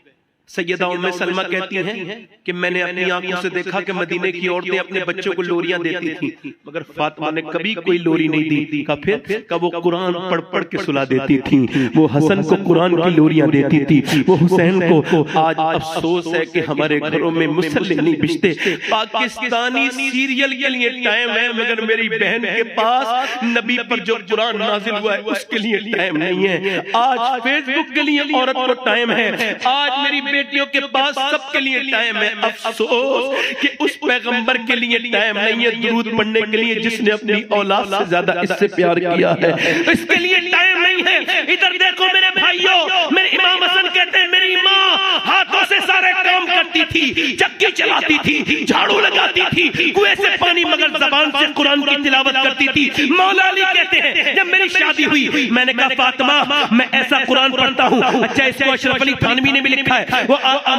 सैयदा उम्मे सलमा कहती हैं कि मैंने अपनी आंखों से देखा कि मदीने की औरतें अपने बच्चों को लोरियां देती थी, मगर फातिमा ने कभी कोई लोरी नहीं दी। का फिर का वो कुरान पढ़ पढ़ के सुला देती थी, वो हसन को कुरान की लोरियां देती थी, वो हुसैन को। आज अफसोस है कि हमारे घरों में मुसल्ले नहीं बिछते। पाकिस्तानी सीरियल के लिए टाइम है, मगर मेरी बहन के पास नबी पर जो कुरान नाजिल हुआ है उसके लिए टाइम नहीं है। आज फेसबुक के लिए औरत को टाइम है, आज मेरी बेटियों के पास सबके लिए टाइम है, अफसोस कि उस पैगंबर के लिए टाइम नहीं है दुरूद पढ़ने के लिए जिसने अपनी औलाद से ज्यादा इससे प्यार किया है, इसके लिए टाइम नहीं है। इधर देखो मेरे भाइयों, मेरे इमाम हसन कहते हैं मेरी माँ हाथों से सारे काम करती थी, चक्की चलाती थी, झाड़ू लगाती थी, कुएं से पानी मगर जबान से कुरान की तिलावत करती थी। मौला अली कहते हैं जब मेरी शादी हुई मैंने कहा फातिमा मैं ऐसा कुरान पढ़ता हूँ। अच्छा, इसको अशरफ अली थानवी ने भी लिखा है, वो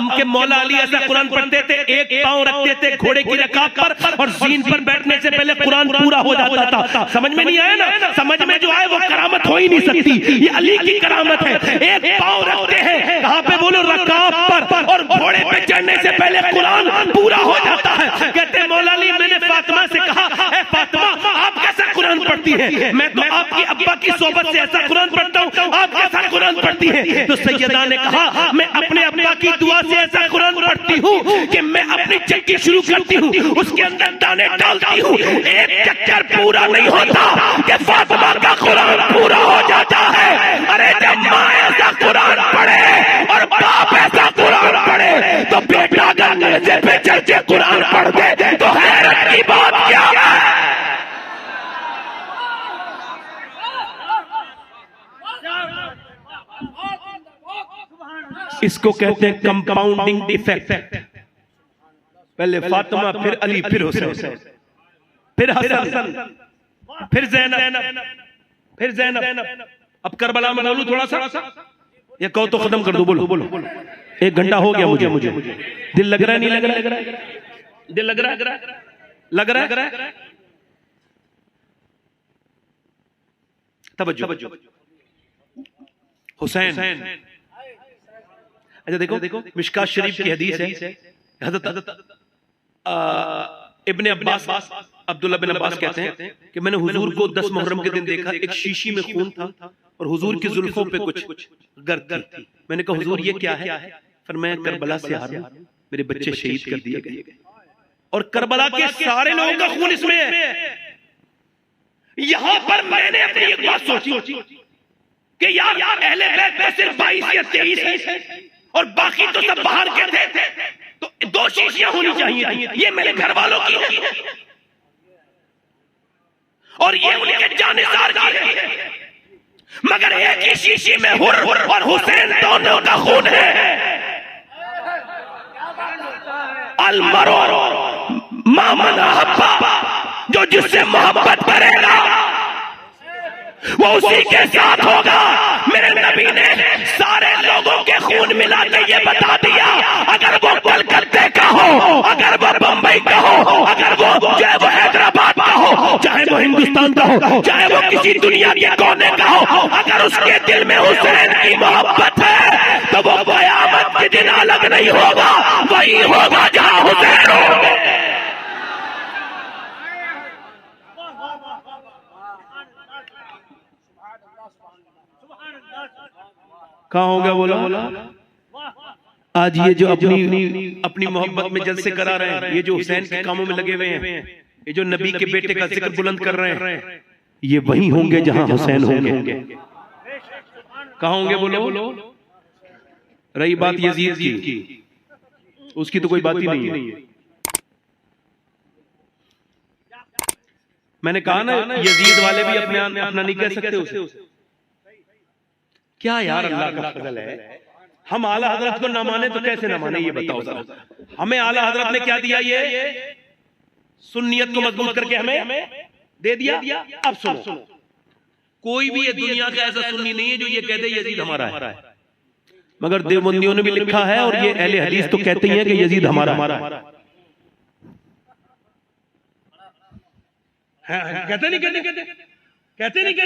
के मौला अली ऐसा कुरान पढ़ते थे, एक पांव रखते थे घोड़े की रकाब पर और जीन पर बैठने से पहले कुरान पूरा हो जाता था। समझ में नहीं आया ना? समझ में जो आए वो करामत हो ही नहीं सकती, ये अली की करामत है। एक पांव रखते हैं कहां पे बोलो, रकाब पर, और घोड़े पे चढ़ने से पहले कुरान पूरा हो जाता है। कहते मौला अली मैंने फातिमा से कहा, ए फातिमा आप कैसा कुरान पढ़ती है? मैं तो आपकी अब्बा की सोबत से ऐसा कुरान पढ़ता हूँ, आप कैसा कुरान पढ़ती है? तो सैयदा ने कहा मैं अपने अब्बा की दुआ से ऐसा कुरान पढ़ती हूँ कि मैं अपनी चक्की शुरू करती हूँ, उसके अंदर दाने डालती हूँ, एक चक्कर पूरा नहीं होता कि फातिमा का कुरान पूरा हो जाता है। अरे जब माँ ऐसा कुरान पढ़े और बाप ऐसा कुरान पढ़े तो बेटा अगर नेज़े पे चढ़ के कुरान पढ़ दे तो हैरत की बात क्या है? इसको कहते हैं कंपाउंडिंग इफेक्ट। पहले फातिमा, फिर अली, फिर हुसैन, फिर हसन, फिर ज़ैनब, फिर ज़ैनब। अब करबला में बोलूं थोड़ा सा, ये कहो तो खत्म कर दो। बोलो 1 घंटा हो गया मुझे। दिल लग रहा है नहीं लग रहा? दिल लग रहा है। तवज्जो। हुसैन, अच्छा देखो मिशकात शरीफ की हदीस है, हज़रत इब्ने अब्बास, अब्दुल्ला बिन अब्बास कहते हैं कि मैंने हुजूर को 10 मुहर्रम के दिन देखा, एक शीशी में खून था और हुजूर की जुल्फों पे कुछ गर्द थी। मैंने कहा हुजूर ये क्या है? फरमाया करबला से आ रहा हूं, मेरे बच्चे शहीद कर दिए गए और करबला के सारे लोगों का खून इसमें है। यहां पर मैंने अपनी एक बात सोची कि यार अहले बैत में सिर्फ 22 या 23 है और बाकी तो सब बाहर के थे, तो 2 शीशियां होनी चाहिए। ये मेरे घर वालों की है और ये उनके जानिसार की है, मगर एक ही शीशी में हुर और हुसैन दोनों का खून है। अलमरो मामन अहब्बा, जो जिससे मोहब्बत करेगा वो उसी के साथ होगा। मेरे नबी ने सारे लोगों के खून मिला के ये बता दिया, अगर वो कलकत्ते का हो, अगर वो बंबई का हो, अगर वो चाहे वो हैदराबाद का हो, चाहे वो हिंदुस्तान का हो, चाहे वो किसी दुनिया के कोने का हो, अगर उसके दिल में हुसैन की मोहब्बत है तो वो कयामत के दिन अलग नहीं होगा, वही होगा जहां हुसैन होंगे। कहाँ होगा बोला? आज ये जो अपनी मोहब्बत में जलसे करा रहे हैं, ये जो हुसैन के कामों में लगे हुए हैं, ये जो नबी के बेटे का जिक्र बुलंद कर रहे हैं, ये वही होंगे जहां हुसैन होंगे। कहाँ होंगे बोलो? रही बात यजीद की, उसकी तो कोई बात ही नहीं है। मैंने कहा ना यजीद वाले भी अपना नहीं कह सकते उसे। क्या यार अल्लाह का फजल है, हम आला हजरत को ना माने तो कैसे ना माने ये बताओ जरा। हमें आला हजरत ने क्या दिया? ये सुन्नियत को मजबूत करके हमें दे दिया। अब सुनो, कोई भी ये दुनिया का ऐसा सुन्नी नहीं है जो ये कह दे यजीद हमारा है, मगर देवबंदियों ने भी लिखा है और ये अहले हदीस तो कहते हैं कि यजीद हमारा है। कहते नहीं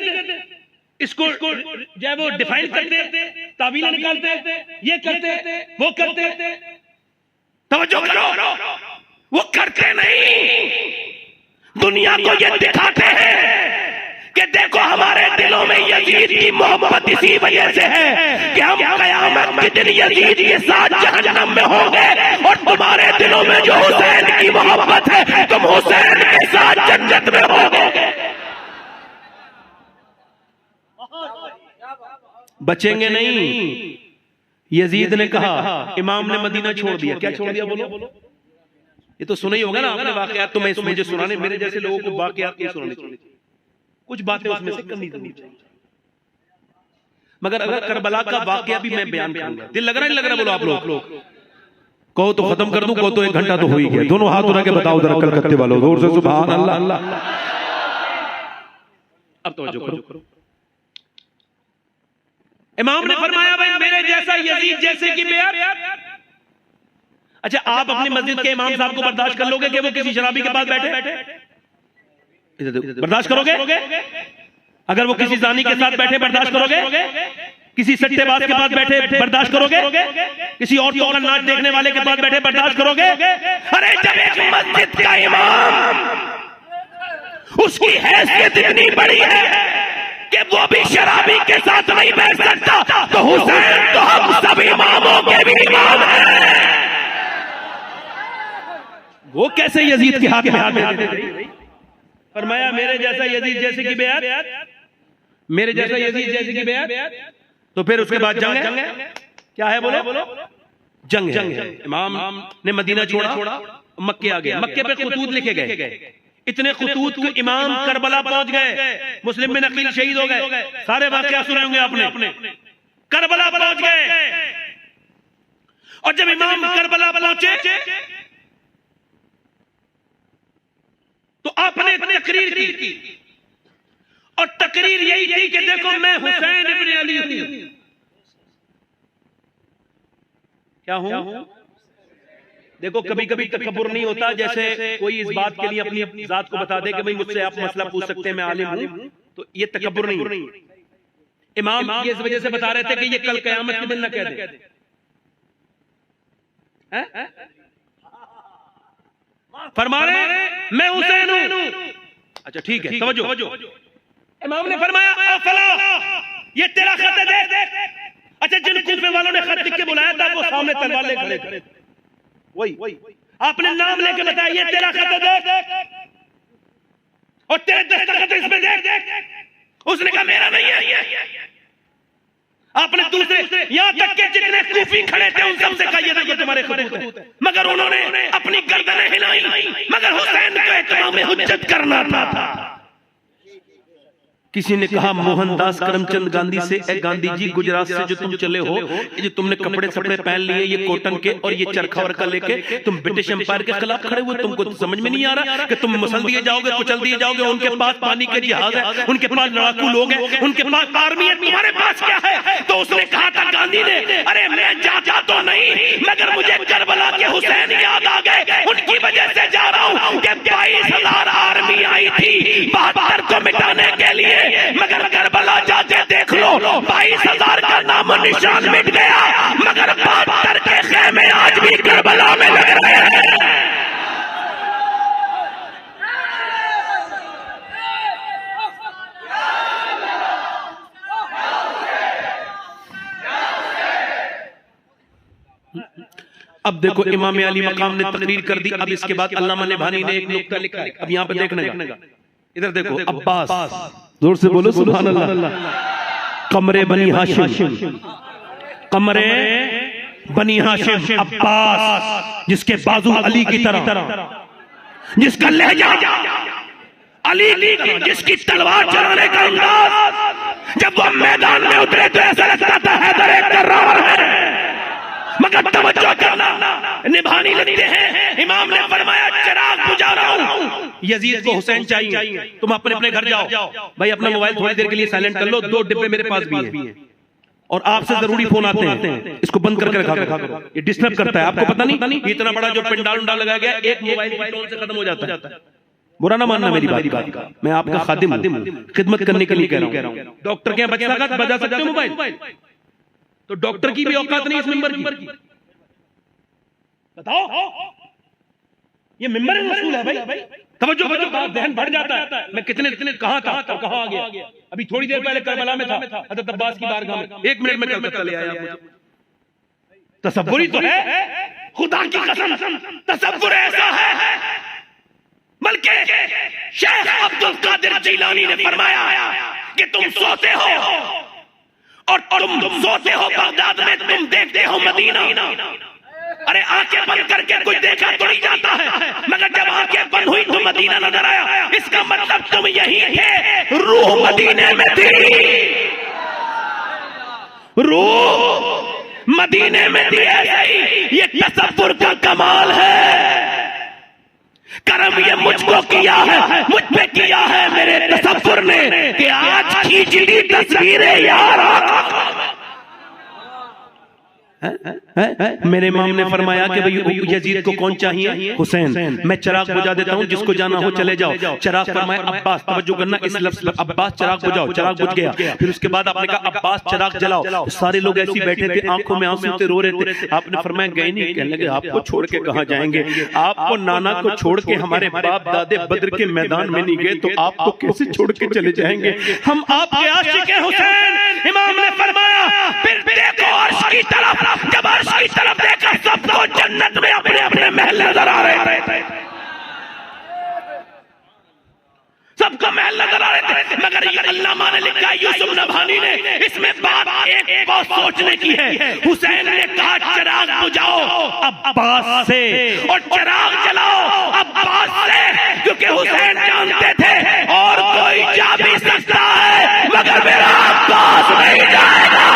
इसको जो वो डिफाइन करते, तावील निकालते, ये करते, वो करते। तवज्जो करो, वो करते नहीं, दुनिया को ये दिखाते हैं कि देखो हमारे दिलों में यजीद की मोहब्बत इसी वजह से है कि हम कयामत के दिन यजीद के साथ जहन्नम में होंगे और तुम्हारे दिलों में जो हुसैन की मोहब्बत है तुम हुसैन के साथ जन्नत में होगे। बचेंगे नहीं, यजीद ने कहा, इमाम ने मदीना छोड़ दिया। क्या छोड़ दिया बोलो? ये तो सुना ही होगा ना आपने वाकयात। तो मैं मुझे सुनाने, मेरे जैसे लोगों को वाकयात नहीं सुनाने चाहिए, कुछ बातें उसमें से करनी चाहिए। मगर अगर करबला का वाकया भी मैं बयान करूंगा, दिल लग रहा नहीं लग रहा? बोलो आप लोग। कहो तो खत्म कर दूं, कहो तो 1 घंटा तो हो ही गया। दोनों हाथ उठा के बताओ जरा कलकत्ते वालों, जोर से सुभान अल्लाह। अब तवज्जो करो। इमाम ने फरमाया, भाई मेरे जैसा यजीद जैसे की बेअत। अच्छा, आप अपनी मस्जिद के इमाम साहब को बर्दाश्त कर लोगे कि वो किसी शराबी के पास बैठे? बर्दाश्त करोगे? अगर वो किसी जानी के साथ बैठे बर्दाश्त करोगे? किसी सट्टेबाज के पास बैठे बर्दाश्त करोगे? किसी औरतों का नाच देखने वाले के पास बैठे बर्दाश्त करोगे? अरे जब एक मस्जिद का इमाम, उसकी हैसियत इतनी बड़ी है कि वो भी शराबी के साथ नहीं बैठ सकता, तो हुसैन तो हम सब इमामों के भी इमाम हैं। वो कैसे यजीद के हाथ में हाथ दे? फरमाया, मेरे जैसा यजीद जैसे की बेअत, मेरे जैसा यजीद जैसे की बेअत। तो फिर उसके बाद जंग है। क्या है बोलो? जंग है। इमाम ने मदीना छोड़ा, मक्के आ गए। मक्के पे खुतूत लिखे गए। इतने खुतूत को इमाम करबला पहुंच गए। मुस्लिम बिन अकील शहीद हो गए। सारे वाकया सुने होंगे आपने। करबला पहुंच गए, और जब इमाम करबला पहुंचे तो आपने तकरीर की, और तकरीर यही थी कि देखो मैं हुसैन इब्न अली हूं। क्या हूं? देखो कभी कभी तकब्बुर नहीं होता, जैसे कोई इस बात के लिए अपनी जात को बता दे कि भाई मुझसे आप मसला पूछ सकते हैं, मैं आलिम हूं, तो ये तकब्बुर नहीं। इमाम ये इस वजह से बता रहे थे कि ये कल क़यामत के दिन न कह दे। फरमा रहे मैं हुसैन हूं। अच्छा ठीक है, समझो। इमाम ने फरमाया, फला ये तेरा खत है, देख। अच्छा, जिन कूफे वालों ने खत लिख के बुलाया था वो सामने तलवार लेकर खड़े। वही आपने नाम लेके बताया, ये तेरा खत है, देख, और तेरे दस्तखत इसमें देख। उसने कहा मेरा नहीं है। आपने दूसरे, यहां तक के जितने कूफी खड़े थे उन सबसे कहा ये देखो तुम्हारे खतूत है, मगर उन्होंने अपनी गर्दनें हिलाई। मगर हुसैन को इत्माम हुज्जत करना था। किसी ने कहा मोहनदास करमचंद गांधी से, ए गांधी जी, गुजरात से जो तुम चले हो, ये जो तुमने कपड़े पहन लिए, ये कॉटन के और ये चरखा वर्खा लेके तुम ब्रिटिश एम्पायर के खिलाफ खड़े हुए, तुमको तो समझ में नहीं आ रहा कि तुम मसल दिए जाओगे, कुचल दिए जाओगे। उनके पास पानी के जहाज है, उनके पास लड़ाकू लोग हैं, उनके पास आर्मी है, तुम्हारे पास क्या है? तो उसने कहा था गांधी ने, अरे मैं जाता तो नहीं, मगर मुझे करबला के हुसैन याद आ गए, उनकी वजह से जा रहा हूं कि 22,000 आर्मी आई थी 72 को मिटाने के लिए, मगर करबला जाके देख लो 22,000 का नाम निशान मिट गया, मगर 72 के खेमे आज भी करबला में लग रहे हैं। अब देखो इमाम अली मकाम ने तकरीर कर दी। अब इसके बाद अल्लामा नेभानी ने एक नुक्ता लिखा है, अब यहाँ पे देखने का, इधर देखो, अब्बास, जोर से बोलो सुभान अल्लाह। कमरे बनी हाशिम, कमरे बनी हाशिम, अब्बास जिसके बाजू अली की तरह, जिसका लहजा अली की तरह, जिसकी तलवार चलाने का अंदाज, जब वो मैदान में उतरे तो ऐसा लगता था हैदर एक कर्रार है। मगर तवज्जो करना, निभानी लिखते हैं, इमाम ने फरमाया चिराग बुझा रहा हूं, यजीद को हुसैन चाहिए, तुम अपने अपने घर जाओ। भाई अपना मोबाइल थोड़ी देर के लिए साइलेंट कर लो, 2 डिब्बे मेरे पास भी हैं, और आपसे जरूरी फोन आते हैं, इसको बंद करके रखा करो, ये डिस्टर्ब करता है। आपको पता नहीं इतना बड़ा जो पंडाल उंडाल लगाया गया, एक मोबाइल की टोन से खत्म हो जाता है। बुरा ना मानना मेरी बात का, मैं आपका खादिम हूं, खिदमत करने के लिए कह रहा हूं। डॉक्टर के बजा सकते हो मोबाइल, तो डॉक्टर की भी औकात नहीं इस मिंबर की। बताओ, ये मिंबर रसूल है भाई। तवज्जो करो, बात ध्यान बढ़ जाता है। मैं कितने कहां था और कहां आ गया। अभी थोड़ी देर पहले करबला में था, हजरत अब्बास की बारगाह में, 1 मिनट में कलकत्ता ले आया मुझे। तसव्वुर ही तो है, खुदा की कसम तसव्वुर ऐसा है। बल्कि शेख अब्दुल कादिर जिलानी ने फरमाया कि तुम सोते हो और तुम सोते हो बगदाद में, तुम देखते हो मदीना। अरे आंखें बंद करके कुछ देखा तो नहीं जाता है, मगर जब आंखें बंद हुई तो मदीना नजर आया। इसका मतलब तुम यही थे, रूह मदीने में थी, रूह मदीने में थी। ऐसा ही ये तसव्वुर का कमाल है। करम ये मुझको किया है, मुझ पे किया है मेरे तसव्वुर ने कि आज खींच ली तस्वीरें यार। मेरे इमाम ने फरमाया कि भाई यजीद को कौन चाहिए? हुसैन। मैं चिराग बुझा देता हूँ, जिसको जाना हो चले जाओ। चिराग फरमाया अब्बास, तवज्जो करना इस लफ्ज पर, अब्बास चिराग बुझाओ। चिराग बुझ गया। फिर उसके बाद आपने कहा अब्बास चिराग जलाओ। सारे लोग ऐसे बैठे थे, आंखों में आंसू थे, रो रहे थे। आपने फरमाया गए नहीं? कहने लगे आपको छोड़ के कहाँ जाएंगे? आपको नाना को छोड़ के हमारे बाप दादे बद्र के मैदान में नहीं गए तो आपको कैसे छोड़ के चले जाएंगे? हम आपके आशिक हैं हुसैन। इमाम ने फरमाया फिर देखो अर्श की तरफ। जब अर्श की तरफ देखा सबको जन्नत में अपने अपने महल नजर आ रहे थे, सबको महल नजर आ रहे थे। मगर ये अल्लामा ने लिखा, यूसुफ नभानी ने, इसमें बात एक बहुत सोचने की है। हुसैन ने कहा चिराग बुझाओ अब्बास से और चिराग जलाओ अब्बास से, क्योंकि हुसैन जानते थे और कोई जा भी सकता है मगर मेरा अब्बास नहीं जाएगा।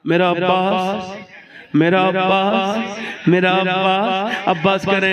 मेरा अब्बास, मेरा अब्बास, मेरा अब्बास। अब्बास कह रहे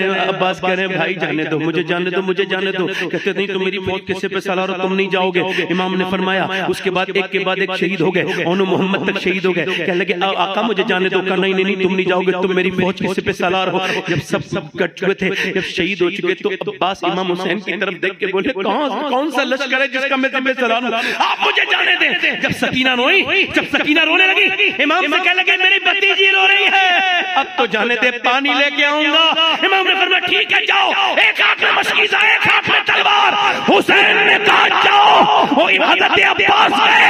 हैं भाई जाने दो, मुझे जाने दो, मुझे जाने दो। कहते नहीं तो मेरी फौज किससे पे सलार, तुम नहीं जाओगे। इमाम ने फरमाया उसके बाद एक के बाद एक शहीद हो गए। ओनो मोहम्मद तक शहीद हो गए। कहने लगे आका मुझे जाने दो। कहा नहीं नहीं तुम नहीं जाओगे, तुम मेरी फौज किससे पे सलार हो। जब सब कट चुके थे, जब शहीद हो चुके तो अब्बास इमाम हुसैन की तरफ देख के बोले कौन सा लश्कर है जिसका मैं तुम्हें सलार हूं, आप मुझे जाने दें। जब सकीना रोने लगी, इमाम से कहने लगे मेरी भतीजी रो रही है, अब तो जाने दे, पानी लेके आऊंगा। इमाम ने फरमाया ठीक है जाओ। एक हाथ में मशकीज़ा, एक हाथ में तलवार। हुसैन ने कहा जाओ। वो हज़रत अब्बास गए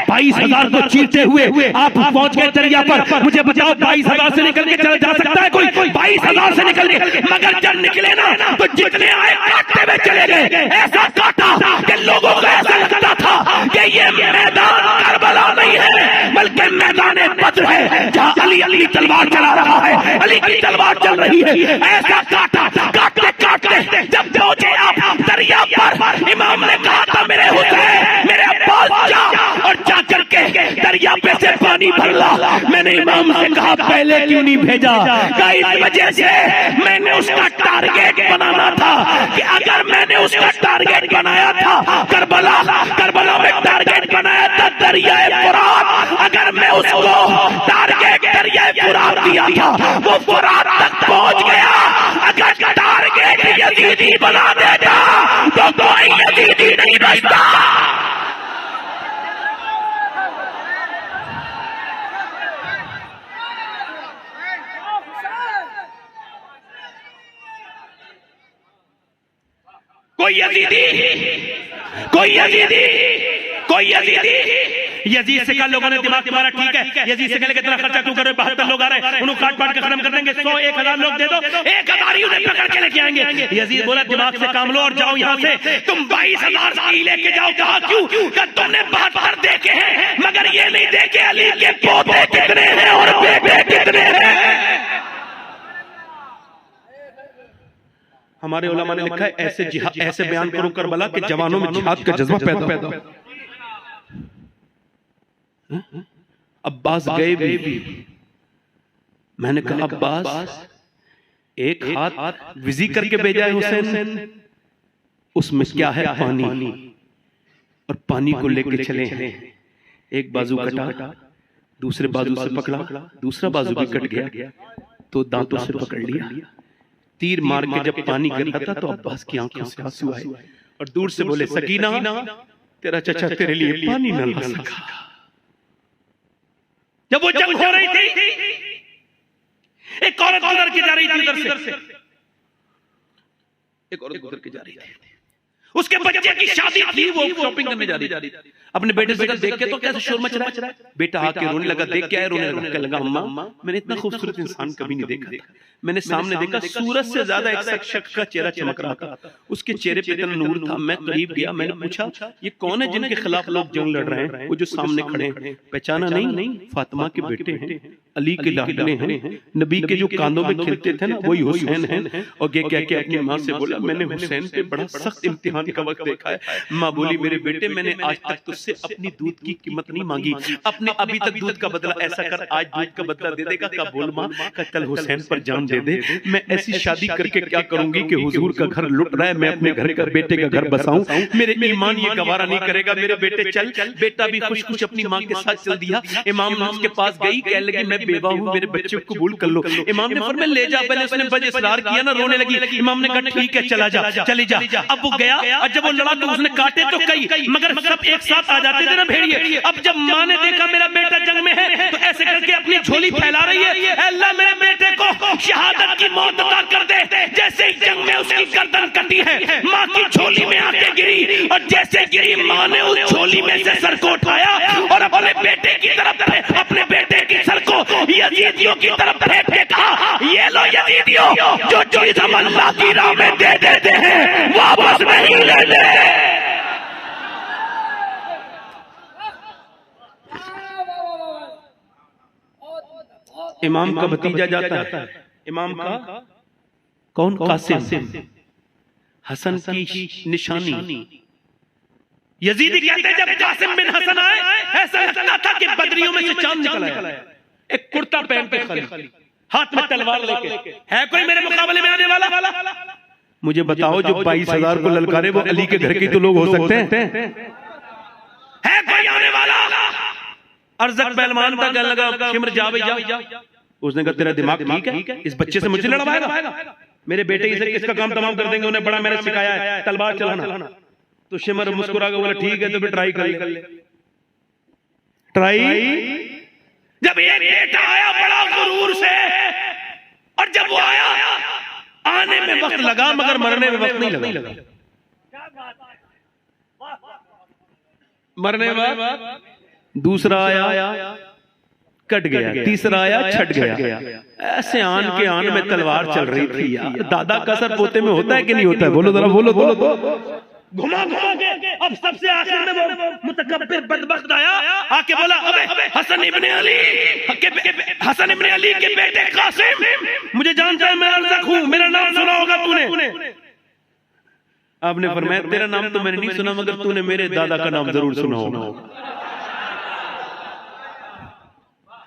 22,000 को चीरते हुए आप पहुंच गए दरिया पर। मुझे बताओ 22,000 से निकल के चला जा सकता है कोई? 22,000 से निकल के, मगर जब निकले ना तो जितने आए काटते हुए चले गए। ऐसा काटा कि लोगों को ऐसा लगता था कि ये मैदान करबला नहीं है बल्कि मैदान बद्र है, जहां अली तलवार चला रहा है, अली की तलवार चल रही है। ऐसा काटते काटते जब पहुंचे आप दरिया पर, इमाम ने कहा था मेरे हुसैन, मेरे अब्बास जा और जा करके दरिया पे से पानी भर ला। मैंने इमाम से कहा पहले क्यों नहीं भेजा? इस वजह से मैंने उसका टारगेट बनाना था कि अगर मैंने उसका टारगेट बनाया था करबला में टारगेट बनाया था दरियाए फुरात, अगर मैं उसको टारगेट दरियाए फुरात दिया था वो फुरात तक पहुंच गया। अगर टारगेट यजीदी बना देता तो कोई यजीदी नहीं बचता। कोई यजीद से कल लोगों ने दिमाग तुम्हारा ठीक है, यजीद से कहले कितना खर्चा क्यों कर रहे हो? 72 लोग आ रहे हैं, उन्हें काट के खत्म कर देंगे। 100-1000 लोग दे दो, 1000 ही उन्हें पकड़ के लेके आएंगे। यजीद बोला दिमाग से काम लो और जाओ यहाँ से। तुम 22,000 की लेके जाओ। कहा क्यों? कि तुमने 72 देखे हैं मगर ये नहीं देखे अली के पोते कितने हैं और बेटे कितने हैं। हमारे उलमा ने लिखा है ऐसे बयान करो करबला के जवानों में जिहाद का जज्बा पैदा। अब्बास गए भी। मैंने कहा अब्बास एक हाथ विजी करके भेजा है हुसैन, उसमें क्या है? पानी, और पानी को लेके चले हैं। एक बाजू कटा, दूसरे बाजू से पकड़ा, दूसरा बाजू भी कट गया तो दांतों से पकड़ लिया। तीर मार के जब पानी गिर रहा था तो अब्बास की आंखों से आंसू आए और दूर से बोले सकीना तेरा चचा तेरे लिए पानी न ला सका। जब वो जंग हो रही थी एक औरत गुजर के जा रही थी उधर से, एक औरत गुजर के जा रही थी। उसके बच्चे की शादी थी, वो शॉपिंग करने जा रही थी। अपने बेटे से देख के तो कैसे शोर मच रहा है, बेटा आके रोने लगा, देख के आया रोने लगा, कहने लगा अम्मा मैंने इतना खूबसूरत इंसान कभी नहीं देखा था। मैंने सामने देखा सूरज से ज्यादा एक शख्स का चेहरा चमक रहा था, उसके चेहरे पे इतना नूर था। मैं करीब गया, मैंने पूछा ये कौन है जिनके खिलाफ लोग जंग लड़ रहे हैं? वो जो सामने खड़े हैं। पहचाना नहीं, फातिमा के बेटे हैं, अली के लाडले हैं, नबी के जो कांधों पे खिलते थे ना वही हुसैन हैं। और ये कह के अपनी माँ से बोला मैंने हुसैन पे बड़ा सख्त इम्तिहान का वक्त देखा है। माँ बोली मेरे बेटे मैंने आज तक तुझसे अपनी दूध की कीमत नहीं मांगी, अपने अभी तक दूध का बदला ऐसा कर आज दूध का बदला दे देगा। का बोल माँ कल हुसैन पर जान दे दे। मैं ऐसी शादी करके क्या करूंगी कि हुजूर का घर लुट रहा है, मैं अपने घर का बेटे का घर बसाऊं, मेरे ईमान ये गवारा नहीं करेगा। मेरे बेटे चल। बेटा भी खुश खुश अपनी माँ के साथ चल दिया। इमाम ने उसके पास गई, कहने लगी मैं बेवा हूँ, मेरे बच्चे को कबूल कर लो। इमाम ने फरमाया ले जा। पहले उसने बड़े इसरार किया ना, रोने लगी। इमाम ने कहा ठीक है चला जा, चली जा। अब वो गया और जब वो लड़ा तो उसने काटे तो कई, मगर सब एक साथ आ जाते थे ना भेड़िए। अब जब माँ ने देखा मेरा बेटा जंग में है तो ऐसे करके अपनी झोली फैला रही है, अल्लाह मेरे बेटे को शहादत की मौत अता कर दे। जैसे ही जंग में उसकी गर्दन कटी है, माँ की झोली में आके गिरी और जैसे गिरी माँ ने उस झोली में से सर को उठाया और अपने बेटे की तरफ, अपने बेटे की सर को यजीदियों की तरफ फेंक के कहा ये लो यजीदियों, जो चीज हम अल्लाह की राह में दे देते हैं वापस नहीं लेते। इमाम का भतीजा जाता है, इमाम का कौन? कासिम, हसन की निशानी। यजीदी कहते हैं जब कासिम बिन हसन आए ऐसा लगता था कि बदरियों में से चांद निकल आया। एक कुर्ता पहन के खाली, हाथ में तलवार लेके। है कोई मेरे मुकाबले में आने वाला? मुझे बताओ जो 22,000 को ललकारे वो अली के घर के तो लोग हो सकते हैं? है कोई आने वाला? अर्ज़क पहलवान था, कहने लगा शिमर जा भाई जा। उसने कहा तेरा दिमाग ठीक है, इस बच्चे से मुझे लड़वाएगा? मेरे बेटे इसे इसका काम तमाम कर देंगे, उन्हें बड़ा मैंने सिखाया है तलवार चलाना। तो शिमर मुस्कुरा के बोला ठीक है तो फिर ट्राई कर ले। ट्राई जब एक बेटा आया बड़ा गुरूर से, और जब वो आया आने में वक्त लगा मगर मरने में वक्त नहीं लगा। मरने में दूसरा आया कट गया, तीसरा आया छट गया। ऐसे आन के आन में तलवार चल रही थी यार। दादा का असर पोते में होता है कि नहीं होता है? बोलो जरा, बोलो तो। घुमा के अब सबसे आखिर में वो मुतकब्बिर बदबख्त आया, आके बोला अबे हसन इब्ने अली के बेटे कासिम, मुझे जानता है मैं अर्ज़क हूं, मेरा नाम सुना होगा तूने। आपने फरमाया तेरा नाम तो मैंने नहीं सुना मगर तूने मेरे दादा का नाम जरूर सुना होगा।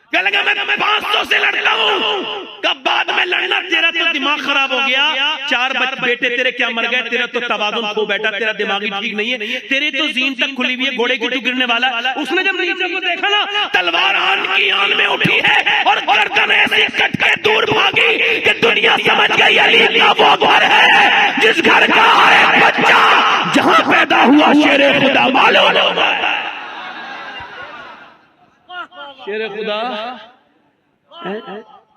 क्या लगा मैं 500 से लड़ता हूं, कब बाद में लड़ना? तेरा तो दिमाग खराब हो गया। 4 बेटे तेरे क्या मर गए? तेरा तो तवाज़ुन खो बैठा, तेरा दिमाग ही ठीक नहीं है। तेरी तो जीन तक खुली हुई है, घोड़े की तू गिरने वाला। उसने जब नीचे को देखा ना, तलवार आन की आन में उठी है और गर्दन ऐसे कट के दूर भागी कि दुनिया समझ गई अली का वो घर है जिस घर का है बच्चा जहां पैदा हुआ शेरे खुदा मालूम होगा। शेरे खुदा।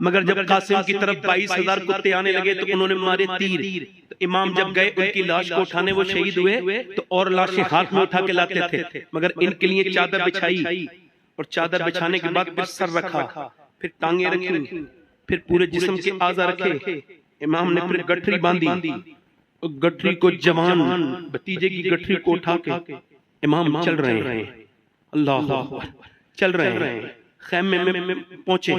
मगर जब कासिम की तरफ 22,000 कुत्ते आने लगे तो उन्होंने मारे तीर। तो इमाम जब गए उनकी लाश को उठाने, वो शहीद हुए तो और लाशें हाथ में उठा के लाते थे, मगर इनके लिए चादर बिछाई और चादर बिछाने के बाद फिर सर रखा, फिर टांगे रखी, फिर पूरे जिस्म के आज़ा रखे। इमाम ने फिर गठरी बांधी, गठरी को जवान भतीजे की गठरी को उठा के इमाम चल रहे हैं, अल्लाह चल रहे हैं, खैमे में पहुंचे।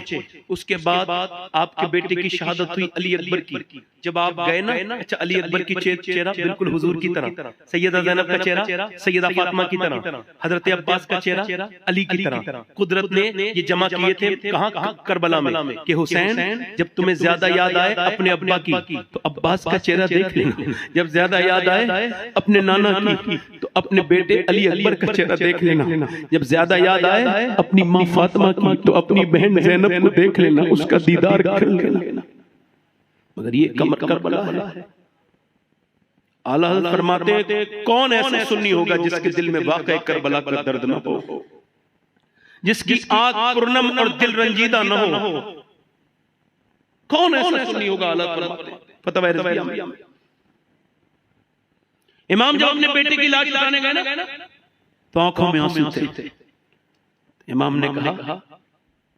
उसके बाद आपके बेटे की शहादत हुई अली अकबर की। जब आप गए ना, अच्छा अली अकबर की चेहरा बिल्कुल हुजूर की तरह, सैयदा ज़ैनब का चेहरा सैयदा फातिमा की तरह, हजरत अब्बास का चेहरा अली की तरह। कुदरत ने ये जमा किए थे कहाँ? करबला में, कि हुसैन जब तुम्हें ज्यादा याद आए अपने अब्बा की तो अब्बास का चेहरा देख लेना, जब ज्यादा याद आए अपने नाना की तो अपने बेटे अली अकबर का चेहरा देख लेना, जब ज्यादा याद आए अपनी माँ फातिमा की तो अपनी बहन ज़ैनब को देख लेना, उसका दीदार कर लेना। मगर ये करबला है। आला हज़रत फरमाते हैं कौन ऐसा सुन्नी होगा जिसके दिल में वाक़ई करबला का दर्द न हो, जिसकी आंख पुरनम और दिल रंजीदा न हो? कौन ऐसा सुन्नी होगा? आला फरमाते फतवा रिज़विया में। इमाम जब अपने बेटे की लाश उठाने गए ना तो आंखों में आंसू थे। इमाम ने कहा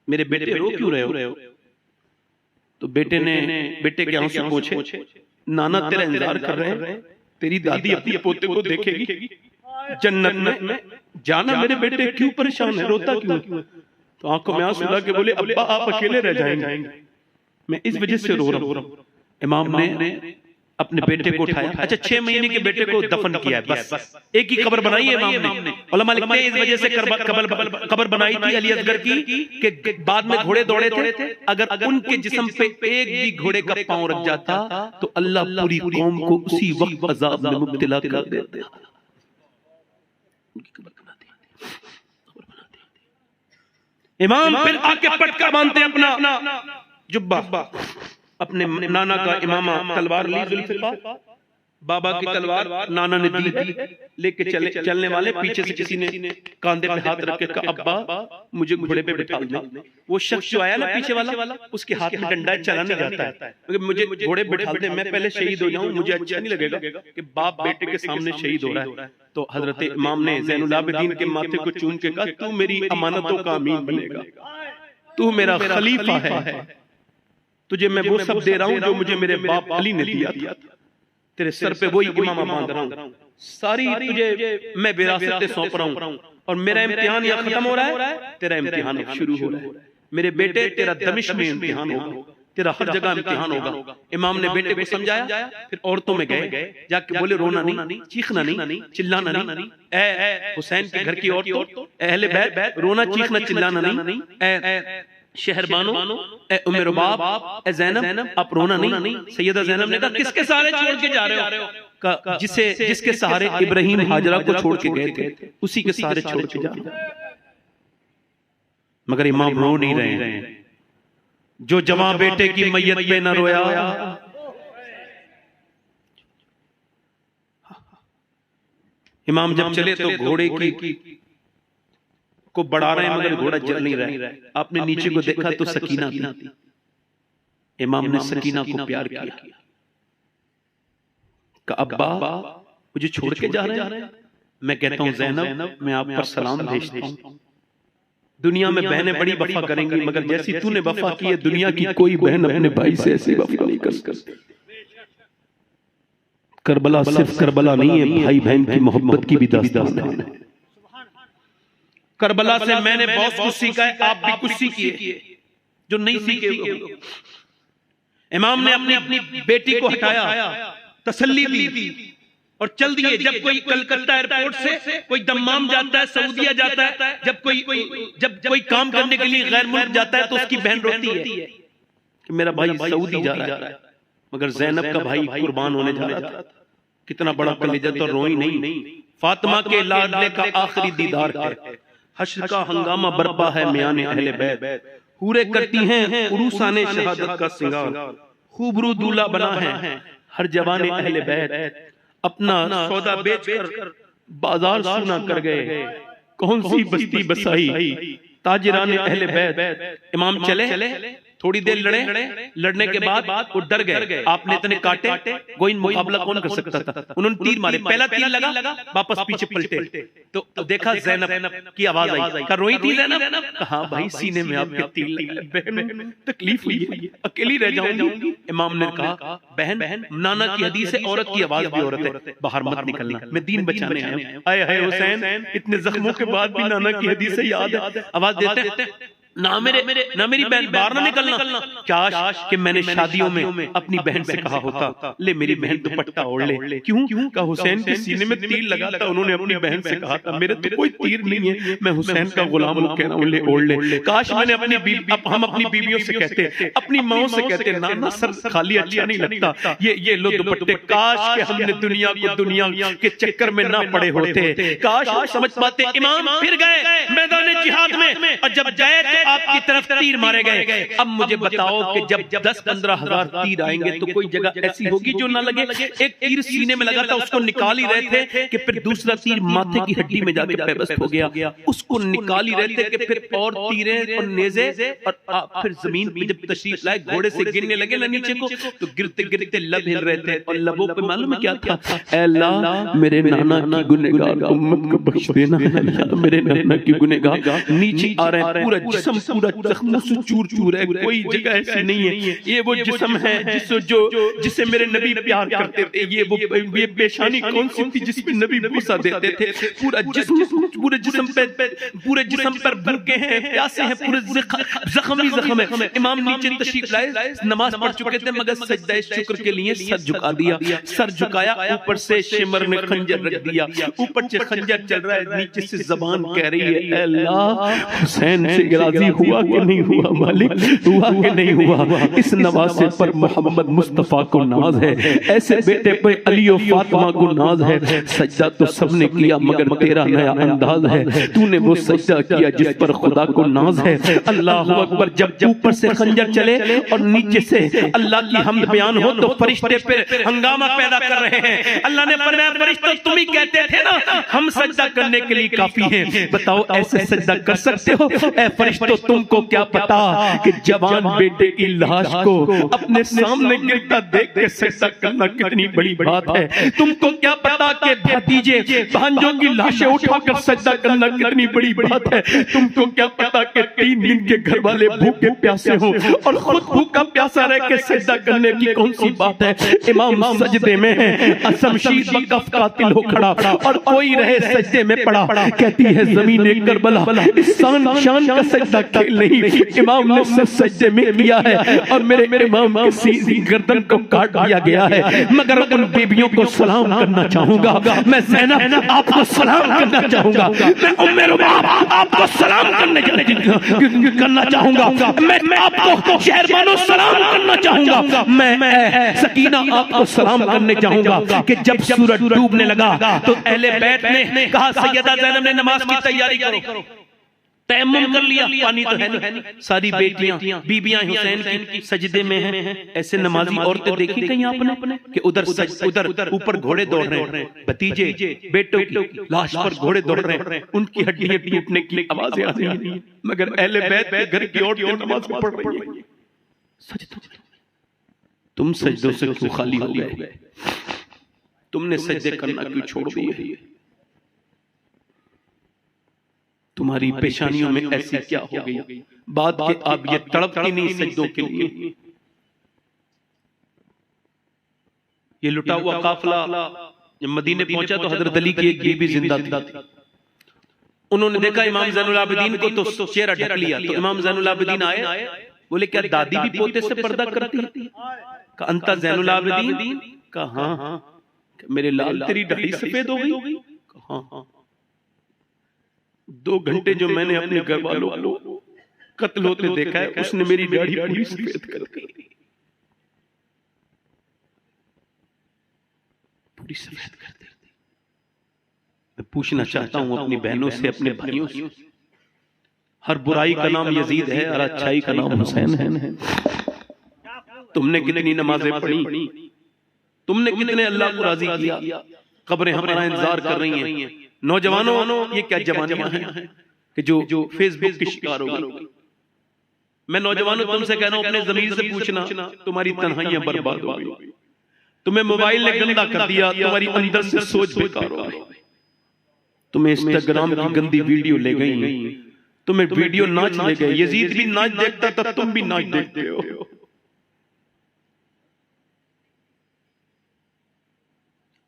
मेरे बेटे रो क्यों रहे हो? तो बेटे के आंसू पोंछे, नाना तेरा इंतजार कर रहे हैं, तेरी दादी अपने पोते को देखेगी जन्नत में, जाना मेरे बेटे क्यों परेशान है, रोता क्यों? तो आंखों में आंसू ला के बोले अब्बा आप अकेले रह जाएंगे, मैं इस वजह से रो रहा हूं। इमाम ने अपने बेटे को उठाया, अच्छा 6 महीने के बेटे को दफन किया है, बस एक ही कब्र बनाई है इमाम ने। उलमा लिखते हैं इस वजह से कब्र बनाई थी अली असगर की कि बाद में घोड़े दौड़े थे, अगर उनके जिस्म पे एक भी घोड़े का पांव रख जाता तो अल्लाह पूरी कौम को उसी वक्त अजाब में मुब्तला कर देता। इमाम फिर आके पटका बांधते अपना जुब्बा, अपने नाना का इमामा तलवार ली, जुल्फिकार बाबा की तलवार नाना ने दी, लेके चलने वाले पीछे से किसी ने कांधे पे हाथ रख के कहा अब्बा मुझे घोड़े पे बिठा दे। वो शख्स जो आया ना पीछे वाला, उसके हाथ में डंडा चला नहीं जाता है, मुझे घोड़े बिठा दे, मैं पहले शहीद हो जाऊं, मुझे अच्छा नहीं लगेगा कि बाप बेटे के सामने शहीद हो रहा है। तो हजरत इमाम ने ज़ैनुल आबिदीन के माथे को चूम के कहा तू मेरी अमानतों का अमीन बनेगा, तू मेरा खलीफा है, तुझे मैं वो सब दे रहा हूं जो मुझे मेरे बाप अली ने दिया था, तेरे सर पे वही इमामा बांध रहा हूं, सारी तुझे मैं विरासतें सौंप रहा हूं, और मेरा इम्तिहान यहाँ खत्म हो रहा है, तेरा इम्तिहान शुरू हो रहा है। मेरे बेटे तेरा दमिश्क में इम्तिहान होगा, तेरा हर जगह इम्तिहान होगा। इमाम ने बेटे को समझाया, फिर औरतों में गए, जाके बोले रोना नहीं, चीखना नहीं, चिल्लाना नहीं, ए हुसैन के घर की औरतों, अहले बैत, रोना चीखना चिल्लाना नहीं, ए शहरबानो, ए उम्मे रुबाब, ए ज़ैनब आप रोना नहीं। सैयदा ज़ैनब ने कहा किसके सहारे छोड़ के जा रहे हो? जिसके सहारे इब्राहिम हाजरा को छोड़ के गए थे, उसी के सहारे छोड़ के जा रहे। मगर इमाम रो नहीं रहे हैं, जो जवां बेटे की मैयत पे न रोया। इमाम जब चले तो घोड़े की को बढ़ा रहे हैं, मगर घोड़ा चल नहीं रहा है। आपने नीचे को देखा तो सकीना थी, इमाम ने सकीना को प्यार किया, कहा अब्बा मुझे छोड़ के जा रहे हैं? मैं कहता हूं ज़ैनब मैं आप पर सलाम भेजता हूं। दुनिया में बहनें बड़ी वफा करेंगी, मगर जैसी तूने वफा की है दुनिया की कोई बहन अपने भाई से ऐसी वफा नहीं कर सकती। करबला सिर्फ करबला नहीं है, भाई बहन की मोहब्बत की भी दास्तान है। करबला से मैंने बहुत कुछ सीखा है, आप भी कुछ सीखिए जो नहीं सीखे। इमाम ने अपनी बेटी को हटाया, तसल्ली दी और चल दिए। जब कोई कलकत्ता एयरपोर्ट से कोई दम्माम जाता है, सऊदीया जाता है, जब कोई काम करने के लिए गैर मुल्क जाता है तो उसकी बहन रोती है कि मेरा भाई सऊदी जा रहा है, मगर ज़ैनब का भाई कुर्बान होने जा रहा था। कितना बड़ा कलेजा, तो रोई नहीं। फातिमा के लाडले का आखिरी दीदार है, हश्र का हंगामा बर्पा है मियाने अहले बैत, पूरे करती हैं उरूसाने शहादत का सिंगार, खूबरू दूल्हा बना है हर जवाने अहले बैत, अपना सौदा बेचकर बाजार सुना कर गए, कौन सी बस्ती बसाई ताजिराने अहले बैत। इमाम चले, थोड़ी देर लड़ने के बाद वो डर गए। आपने इतने काटे, कोई मुकाबला कौन कर सकता था। उन्होंने तीर मारे, पहला तीर लगा, वापस पीछे पलटे तो देखा ज़ैनब की आवाज आई। रोई थी ज़ैनब? कहा भाई सीने में आपके तीर लगे, बहन तकलीफ हुई है, अकेली रह जाऊंगी। इमाम ने कहा बहन नाना की हदीस है, औरत की आवाज भी औरत है, बाहर मत निकलना, मैं दीन बचाने आया हूं। आए हाय हुसैन, इतने जख्मों के बाद भी नाना की हदीस है याद है, आवाज देते ना मेरी बहन बाहर ना निकलना। काश कि मैंने शादियों में अपनी बहन से कहा होता ले मेरी बहन दुपट्टा ओढ़ ले। क्यों? का हुसैन के सीने में तीर लगा था, उन्होंने अपनी बहन से कहा था मेरे तो कोई तीर नहीं है, मैं हुसैन का गुलाम हूं, कह रहा हूं ले ओढ़ ले। काश मैंने हम अपनी बीवियों से कहते, अपनी माओ से कहते ना सर खाली अच्छा नहीं लगता, ये लो दुपट्टे। काश कि हमने दुनिया को दुनिया के चक्कर में ना पड़े होते, काश समझ पाते। इमाम फिर गए मैदान जिहाद में, और जब गए आपकी तरफ तीर मारे गए। अब मुझे बताओ कि जब 10-15 हजार तीर आएंगे तो कोई जगह ऐसी होगी जो ना लगे। एक तीर सीने में लगा था, उसको निकाल ही रहे थे कि फिर दूसरा तीर माथे की हड्डी में जाके पेवस्त हो गया, उसको निकाल ही रहे थे कि फिर और तीरें और नेज़े, और फिर जमीन पे जब तशरीफ लाए घोड़े से गिरने लगे ना नीचे को, तो गिरते गिरते लब हिल रहे थे और लबों पे मालूम है क्या था? अल्लाह मेरे नाना की गुनहगार उम्मत को बख्श देना, मेरे नाना की गुनहगार नीचे आ रहे हैं, पूरा जिस्म पूरा जख्मों से चूर चूर है, कोई जगह ऐसी नहीं है। ये वो जिस्म है जिसे मेरे नबी प्यार करते थे। ये पेशानी कौन सी थी जिसमें नबी बूसा देते थे? पूरे जिस्म पर भूखे हैं, प्यासे हैं, पूरे जख्म है। इमाम नीचे तशरीफ लाए, नमाज पढ़ चुके थे, मगर सजदा शुक्र के लिए सर झुका दिया। सर झुकाया, ऊपर से शिमर में खंजर रख दिया, ऊपर से खंजर चल रहा है, नीचे से जबान कह रही है अल्लाह हुसैन से राजी हुआ कि नहीं हुआ मालिक, हुआ कि नहीं हुआ? इस नवासे पर मोहम्मद मुस्तफा को नाज है, ऐसे बेटे पर अली और फातिमा को नाज है। सजदा तो सबने किया मगर तेरा नया अंदाज है, तूने वो सजदा किया जिस पर खुदा को नाज है। अल्लाह अकबर। जब ऊपर से खंजर चले और नीचे से अल्लाह की हम्द बयान हो तो फरिश्ते फिर हंगामा पैदा कर रहे हैं। अल्लाह ने फरमाया फरिश्तों तुम ही कहते थे ना हम सजदा करने के लिए काफी हैं, बताओ ऐसे सजदा कर सकते हो? ऐ फरिश्तों तुमको क्या पता कि जवान बेटे की लाश को अपने सामने गिरता देख के सजदा करना कितनी बड़ी बात है? तुमको क्या पता कि भतीजे भांजों की लाशें उठाकर सजदा करना कितनी बड़ी बात है? तुमको क्या पता कि 3 दिन के घर वाले भूखे प्यासे हो और खुद भूखा प्यासा रह के सजदा करने की कौन सी बात है? इमाम सजदे में है, शमशीर बकफ कातिल हो खड़ा और कोई रहे सजदे में पड़ा, कहती है जमीन करबला इस शान का सजदा खेल नहीं, इमाम ने सजदे में किया है और मेरे इमाम की सीधी गर्दन को काट दिया गया है। मगर उन बीबियों को सलाम करना चाहूंगा, मैं ज़ैनब आपको सलाम करना चाहूंगा, मैं उम्मे रुबाब आपको सलाम करना चाहूंगा, मैं आपको शहरबानो सलाम करना चाहूंगा, मैं सकीना आपको सलाम करने चाहूंगा कि जब सूरज डूबने लगा तो अहले बैत ने कहा सैयदा ज़ैनब ने नमाज की तैयारी करो। तयम्मुम कर लिया, पानी तो है नहीं, सारी बेटियां बीबियां हुसैन की सजदे में हैं। ऐसे नमाजी औरतें देखी कहीं आपने कि उधर ऊपर घोड़े दौड़ रहे हैं, भतीजे बेटों की लाश पर घोड़े दौड़ रहे हैं, उनकी हड्डियां टूटने की आवाजें आ रही हैं, मगर अहले बैत के घर की औरतें नमाज पढ़ रही हैं। तुम सजदों से क्यों खाली हो गए? तुमने सजदे करना क्यों छोड़ दिए? तुम्हारी पेशानियों में ऐसी क्या हो गई बात कि आप ये तड़पती नहीं सजदों के लिए? ये लुटा हुआ काफिला जब मदीने पहुंचा तो हजरत अली की एक बीबी जिंदा थी। उन्होंने देखा इमाम ज़ैनुल आबिदीन को तो चेहरा ढक लिया। तो इमाम ज़ैनुल आबिदीन आए, बोले क्या दादी भी पोते से पर्दा करती है? का अंता ज़ैनुल आबिदीन? का हाँ। मेरे लाल तेरी दाढ़ी सफेद हो गई? हाँ। 2 घंटे जो मैंने अपने घर वालों को कत्ल होते देखा है, उसने मेरी दाढ़ी पूरी सफेद कर दी, पूरी सफेद कर दी। मैं पूछना चाहता हूं अपनी बहनों से, अपने भाइयों से, हर बुराई का नाम यजीद है और अच्छाई का नाम हुसैन है। तुमने कितनी नमाजें पढ़ी? तुमने कितने अल्लाह को राजी किया? कब्रें हमारा इंतजार कर रही हैं। नौजवानों, ये क्या जवानियां हैं कि जो फेसबुक की शिकार हो गई? मैं नौजवानों तुमसे कह रहा हूं, अपने ज़मीर से पूछना, तुम्हारी तन्हाइयां बर्बाद हो गई, तुम्हें मोबाइल ने गंदा कर दिया, तुम्हारी अंदर से सोच बेकार हो गई, तुम्हें इंस्टाग्राम की गंदी वीडियो ले गई, तुम्हें वीडियो नाच ले गए। यजीद भी नाच देखता था, तुम भी नाच देखते हो।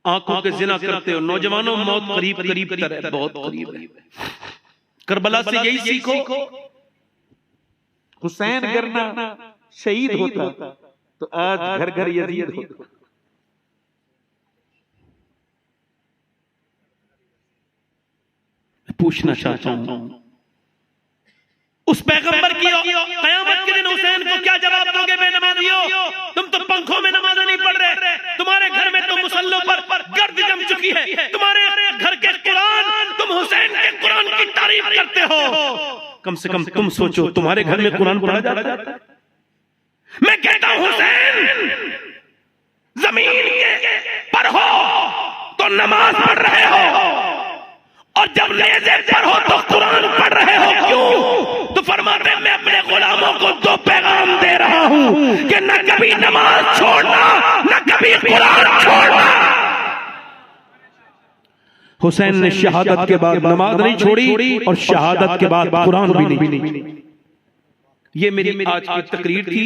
आंखों के जिना करते हो। नौजवानों, मौत करीब तरह बहुत करीब है। करबला से यही सीखो। हुसैन करना शहीद होता तो आज घर घर यजीद होता। पूछना चाहता हूं उस पैगंबर की कयामत के दिन हुसैन को क्या जवाब दोगे? बेनमाजियों, तुम तो पंखों में नमाज नहीं पढ़ रहे, तुम्हारे घर में तो मुसल्लों पर गर्द जम चुकी है, तुम्हारे घर के कुरान, तुम हुसैन के कुरान की तारीफ करते हो। कम कम से कम तुम सोचो, तुम्हारे घर में कुरान पढ़ा जाता है? मैं कहता हूं हुसैन, जमीन के पर हो तो नमाज पढ़ रहे हो, और जब नेज़े पर हो तो कुरान पढ़ रहे हो। क्यों? तो फरमाते हैं मैं अपने गुलामों को 2 पैगाम दे रहा हूं कि न कभी नमाज छोड़ना, न कभी कुरान छोड़ना। हुसैन ने शहादत के बाद नमाज नहीं छोड़ी और शहादत के बाद कुरान भी नहीं। ये मेरी आज की तकरीर थी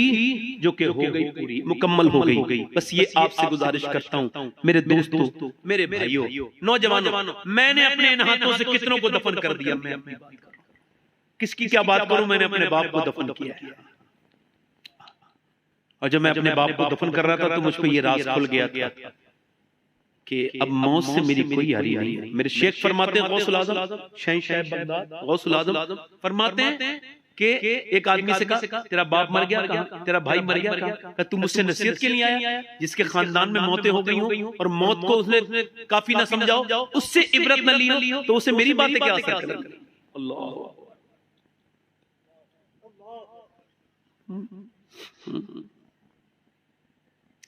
जो कि हो गई पूरी, मुकम्मल हो गई। बस ये आपसे गुजारिश करता हूं मेरे दोस्तों, मेरे भाइयों, नौजवानों, मैंने अपने इन हाथों से कितनों को दफन कर दिया। मैं अपनी बात कर रहा हूं, किसकी क्या बात करूं, मैंने अपने बाप को दफन किया है। और जब मैं अपने बाप को दफन कर रहा था तो मुझ पर यह राज खुल गया था कि अब मौत से मेरी कोई यारी नहीं है। मेरे शेख फरमाते हैं, गौसुल आज़म शहंशाह बगदाद गौसुल आज़म फरमाते हैं कि एक आदमी से कहा तेरा बाप मर गया, कहा तेरा भाई मर गया, कहा तू मुझसे नसीहत के लिए आया, जिसके खानदान में मौतें हो गई हो और मौत को उसने काफी ना समझाओ, उससे इबरत न ली हो, तो उसे मेरी बातें क्या असर करेंगी। अल्लाह,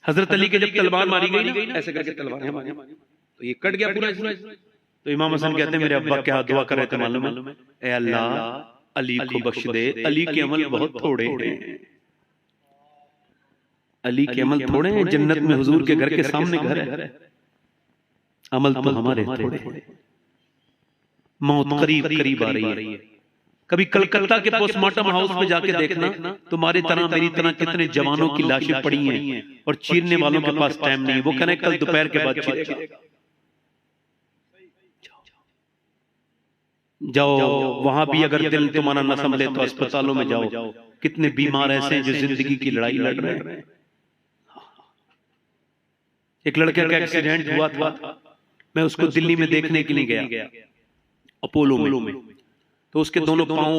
हजरत अली के जब तलवार मारी गई ना, ऐसे करके तलवार मारी तो ये कट गया पूरा। तो इमाम हसन कहते हैं मेरे अब्बा क्या दुआ कर रहे थे मालूम है, ए अल्लाह अली को बख्श दे, अली के अमल बहुत थोड़े हैं, अली के अमल थोड़े हैं, जन्नत में हुजूर के घर के सामने घर है, अमल तो हमारे थोड़े हैं। मौत करीब करीब आ रही है। कभी कलकत्ता के पोस्टमार्टम हाउस में जाके देखना, तुम्हारी तरह मेरी तरह कितने जवानों की लाशें पड़ी हैं और चीरने वालों के पास टाइम नहीं। वो कहने कल दोपहर के बाद चीरेगा। जाओ वहां भी अगर दिल तुम्हारा न संभले तो अस्पतालों में जाओ, कितने बीमार ऐसे हैं जो जिंदगी की लड़ाई लड़ रहे हैं। एक लड़के का एक्सीडेंट हुआ था, मैं उसको दिल्ली में देखने के लिए गया अपोलो में, तो उसके दोनों पांव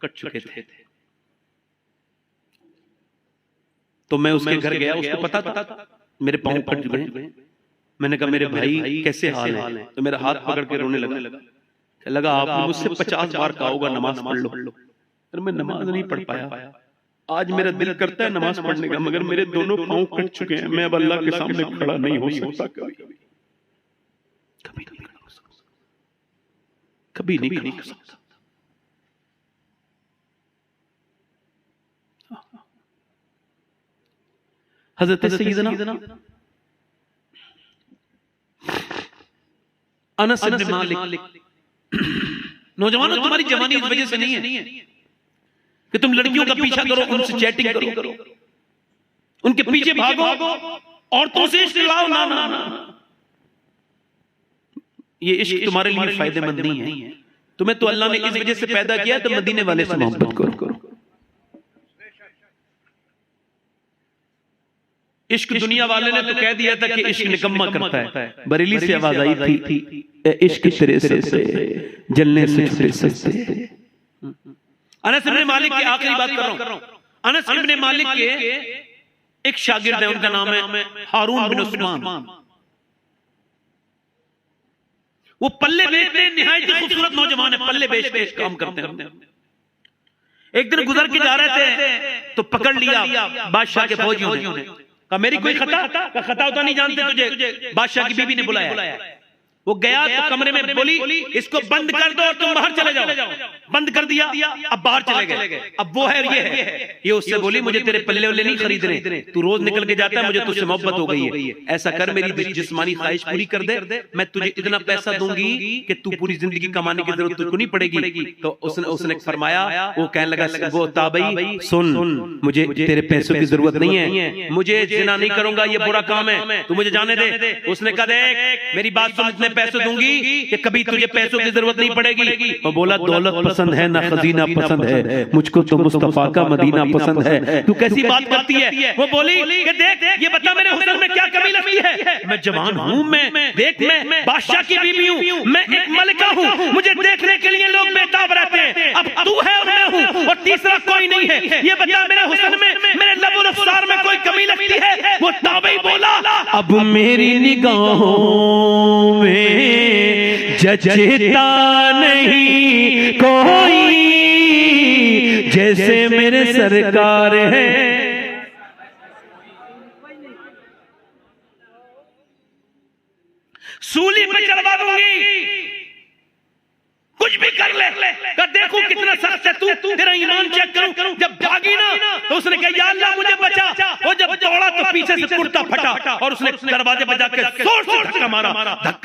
कट चुके थे। तो मैं उसके घर गया, उसको पता था मेरे पांव कट चुके हैं। मैंने कहा मेरे भाई कैसे हाल है? तो मेरा हाथ पकड़ के रोने लगा आपने मुझसे 50 बार कहा होगा नमाज पढ़ लो, पर मैं नमाज नहीं पढ़ पाया। आज मेरा दिल करता है नमाज पढ़ने का, मगर मेरे दोनों पांव कट चुके हैं, मैं अब अल्लाह के सामने खड़ा नहीं हो सकता। कभी नहीं कर सकता। हज़रत सैयदना अनस इब्न मालिक, नौजवानों तुम्हारी जवानी इस वजह से नहीं है कि तुम लड़कियों का पीछा करो, उनसे चैटिंग करो, उनके पीछे भागो, औरतों से इश्क लाओ, ना। ये इश्क तुम्हारे लिए फायदेमंद नहीं है। तुम्हें तो अल्लाह ने इस वजह से पैदा किया तो मदीने वाले से मोहब्बत करो। इश्क दुनिया वाले ने तो कह दिया था कि इश्क निकम्मा करता है। बरेली से आवाज आई थी, इश्क तेरे से जलने से छुटे सस्ते। अनस इब्न मालिक की आखिरी बात कर रहा हूं। अनस इब्न मालिक के एक शागिर्द है, उनका नाम है हारून बिन उस्मान। वो पल्ले बेचते हैं, निहायत खूबसूरत नौजवान है, पल्ले बेचते काम करते हैं। एक दिन गुजर के जा रहे थे तो पकड़ लिया बादशाह के फौजियों ने, कहा मेरी कोई खता होता नहीं जानते तुझे। बादशाह की बीबी ने बुलाया, वो गया तो कमरे में बोली इसको बंद कर दो और तुम बाहर चले जाओ। बंद कर दिया, अब बाहर चले गए। अब वो है ये उससे बोली मुझे तेरे पल्ले वल्ले नहीं खरीदने, तू रोज निकल के जाता है, मुझे तुझसे मोहब्बत हो गई है, ऐसा कर मेरी जिस्मानी ख्वाहिश पूरी कर दे, मैं तुझे इतना पैसा दूंगी कि तू पूरी जिंदगी कमाने की जरूरत तुझको नहीं पड़ेगी। तो उसने फरमाया, वो कहने लगा वो ताबई सुन, मुझे तेरे पैसों की जरूरत नहीं है, मुझे जिना नहीं करूंगा, ये बुरा काम है, तू मुझे जाने दे। उसने कहा देख मेरी बात सुन, इतने पैसे दूंगी कि कभी तुझे पैसों की जरूरत नहीं पड़ेगी। वो बोला दौलत पसंद है ना खजीना पसंद है, मुझको तो मुस्तफा का मदीना पसंद है। तू कैसी बात करती है? वो बोली कि देख ये बता मेरे हुस्न में क्या कमी लगती है? मैं जवान हूँ, मैं देख मैं बादशाह की बीवी हूँ, मैं एक मलिका हूँ, मुझे देखने के लिए लोग बेताब रहते हैं। अब तू है और मैं हूँ और तीसरा कोई नहीं है। ये बता मेरे हुस्न में, मेरे लबो रफ्तार में कोई कमी लगती है? वो ताबई बोला अब मेरी निगाहों में जचता नहीं कोई, जैसे मेरे सरकार है। सूली पे चढ़वा दूंगी, कुछ भी कर ले, देखो कितना सख्त है तू, तेरा ईमान चेक करूं। जब भागी ना तो उसने कहा या अल्लाह मुझे बचा, और जब दौड़ा तो पीछे से कुर्ता फटा और उसने दरवाजे पर जाकर जोर से धक्का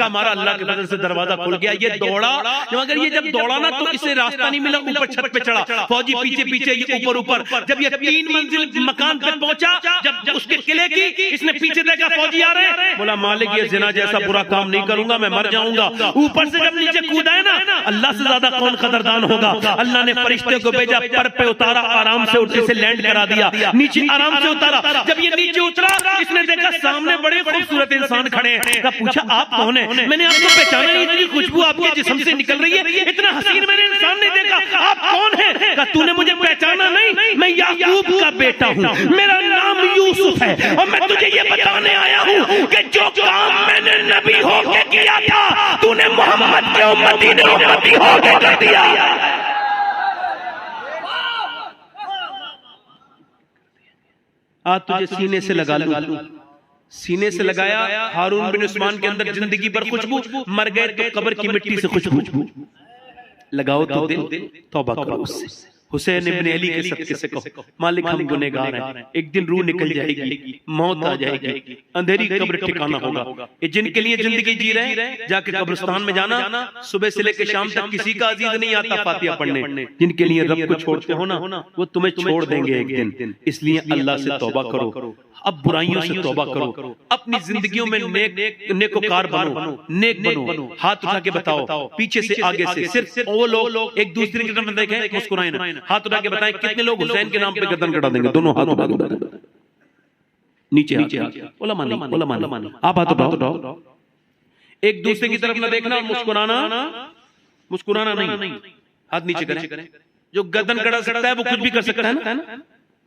मारा, अल्लाह के फजल से दरवाजा खुल गया। ये दौड़ा, मगर ये जब दौड़ा ना तो इसे रास्ता नहीं मिला, ऊपर छत पे चढ़ा, फौजी पीछे पीछे, ये ऊपर। जब ये 3 मंजिल मकान पे पहुंचा, जब उसके किले की, इसने पीछे देखा फौजी आ रहे हैं, बोला मालिक ये जिना जैसा बुरा काम नहीं करूंगा, मैं मर जाऊंगा। ऊपर से जब नीचे कूदा है ना, अल्लाह से ज्यादा कौन कदरदान होगा। अल्लाह ने फरिश्ते को भेजा, पर पे उतारा, आराम से उसे लैंड करा दिया, नीचे आराम से उतारा। जब ये नीचे उतरा, इसने देखा सामने बड़े खूबसूरत इंसान खड़े हैं। पूछा आप कौन है? मैंने आपको पहचाना नहीं, इतनी खुशबू आपके जिस्म से निकल रही है, इतना हसीन मैंने इंसान नहीं देखा, आप कौन है? कहा तूने मुझे पहचाना नहीं, मैं याकूब का बेटा हूँ, मेरा नाम यूसुफ है, और मैं तुझे ये बताने आया हूँ कि जो काम मैंने नबी होके किया था, तूने मोहम्मद के उम्मती ने उम्मती होके कर दिया। आज तुझे सीने से लगा लूं, सीने से लगाया। हारून बिन उस्मान के अंदर जिंदगी पर खुशबू, मर गए तो कब्र की मिट्टी से खुशबू लगाओ तो दिल तौबा करो उससे। हुसैन इब्न अली के सदके से कहो मालिक हम गुनहगार हैं, एक दिन रूह निकल जाएगी, मौत आ जाएगी, अंधेरी कब्र ठिकाना होगा। ये जिनके लिए जिंदगी जी रहे हैं, जाके कब्रिस्तान में जाना, सुबह से लेकर शाम तक किसी का अजीज नहीं आता फातिहा पढ़ने। जिनके लिए रब को छोड़ते हो ना, वो तुम्हें छोड़ देंगे एक दिन। इसलिए अल्लाह से तौबा करो, अब बुराइयों से तौबा करो, अपनी जिंदगियों में नेकोकार बनो, नेक बनो। हाथ उठा के बताओ, पीछे से आगे से, सिर्फ वो लोग एक दूसरे की तरफ देखें, मुस्कुराए ना। हाथ उठा के बताएं कितने लोग हुसैन के नाम पे गर्दन कटा देंगे? दोनों हाथ उठा के नीचे उलमा नहीं, आप हाथ उठाओ, एक दूसरे की तरफ ना देखना, मुस्कुराना नहीं, हाथ नीचे करें। जो गर्दन कटा सकता है वो कुछ भी कर सकता है ना,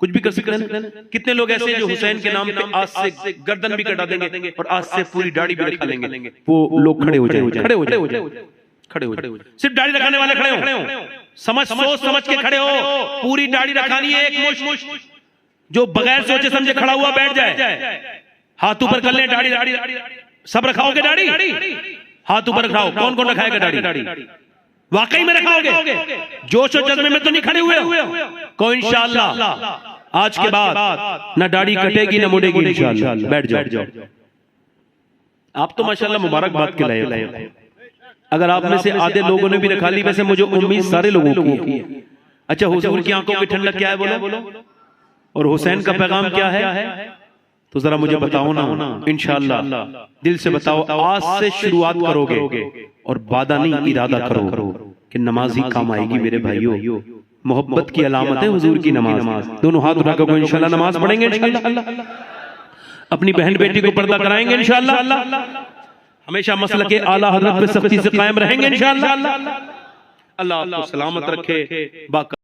कुछ भी कर सकते हैं। कितने लोग ऐसे जो हुसैन के नाम पे आज से गर्दन भी कटा देंगे और आज से पूरी दाढ़ी भी रखा लेंगे। वो लोग खड़े हो जाए, सिर्फ दाढ़ी रखाने वाले खड़े हो, सोच समझ के खड़े हो। पूरी दाढ़ी रखानी है एक मुश्त, जो बगैर सोचे समझे खड़ा हुआ बैठ जाए, हाथ ऊपर कर ले, दाढ़ी सब रखाओगे, दाढ़ी हाथ ऊपर रखाओ। कौन कौन रखाएगा दाढ़ी? वाकई में रखाओगे? जोश और जज्बे में तो नहीं खड़े हुए को? इंशाअल्लाह आज के बाद ना दाढ़ी कटेगी ना मुड़ेगी, इंशाअल्लाह। बैठ जाओ। आप तो माशाअल्लाह मुबारकबाद के लायक। अगर आप में से आधे लोगों ने भी रखा ली, वैसे मुझे उम्मीद सारे लोगों की है। अच्छा, हुजूर की आंखों की ठंडक क्या है बोलो, और हुसैन का पैगाम क्या है? तो जरा मुझे बताओ ना, इंशाअल्लाह दिल से बताओ। आज से शुरुआत करोगे और वादा नहीं, इरादा करो कि नमाज ही काम आएगी मेरे भाइयों। मोहब्बत की अलामत है हुजूर की नमाज। दोनों हाथ उठाकर इंशाअल्लाह नमाज पढ़ेंगे, इंशाअल्लाह अपनी बहन बेटी को पर्दा कराएंगे, इंशाअल्लाह हमेशा मसलक के आला हज़रत पे सख्ती से कायम रहेंगे, इंशाअल्लाह। अल्लाह आपको सलामत रखे।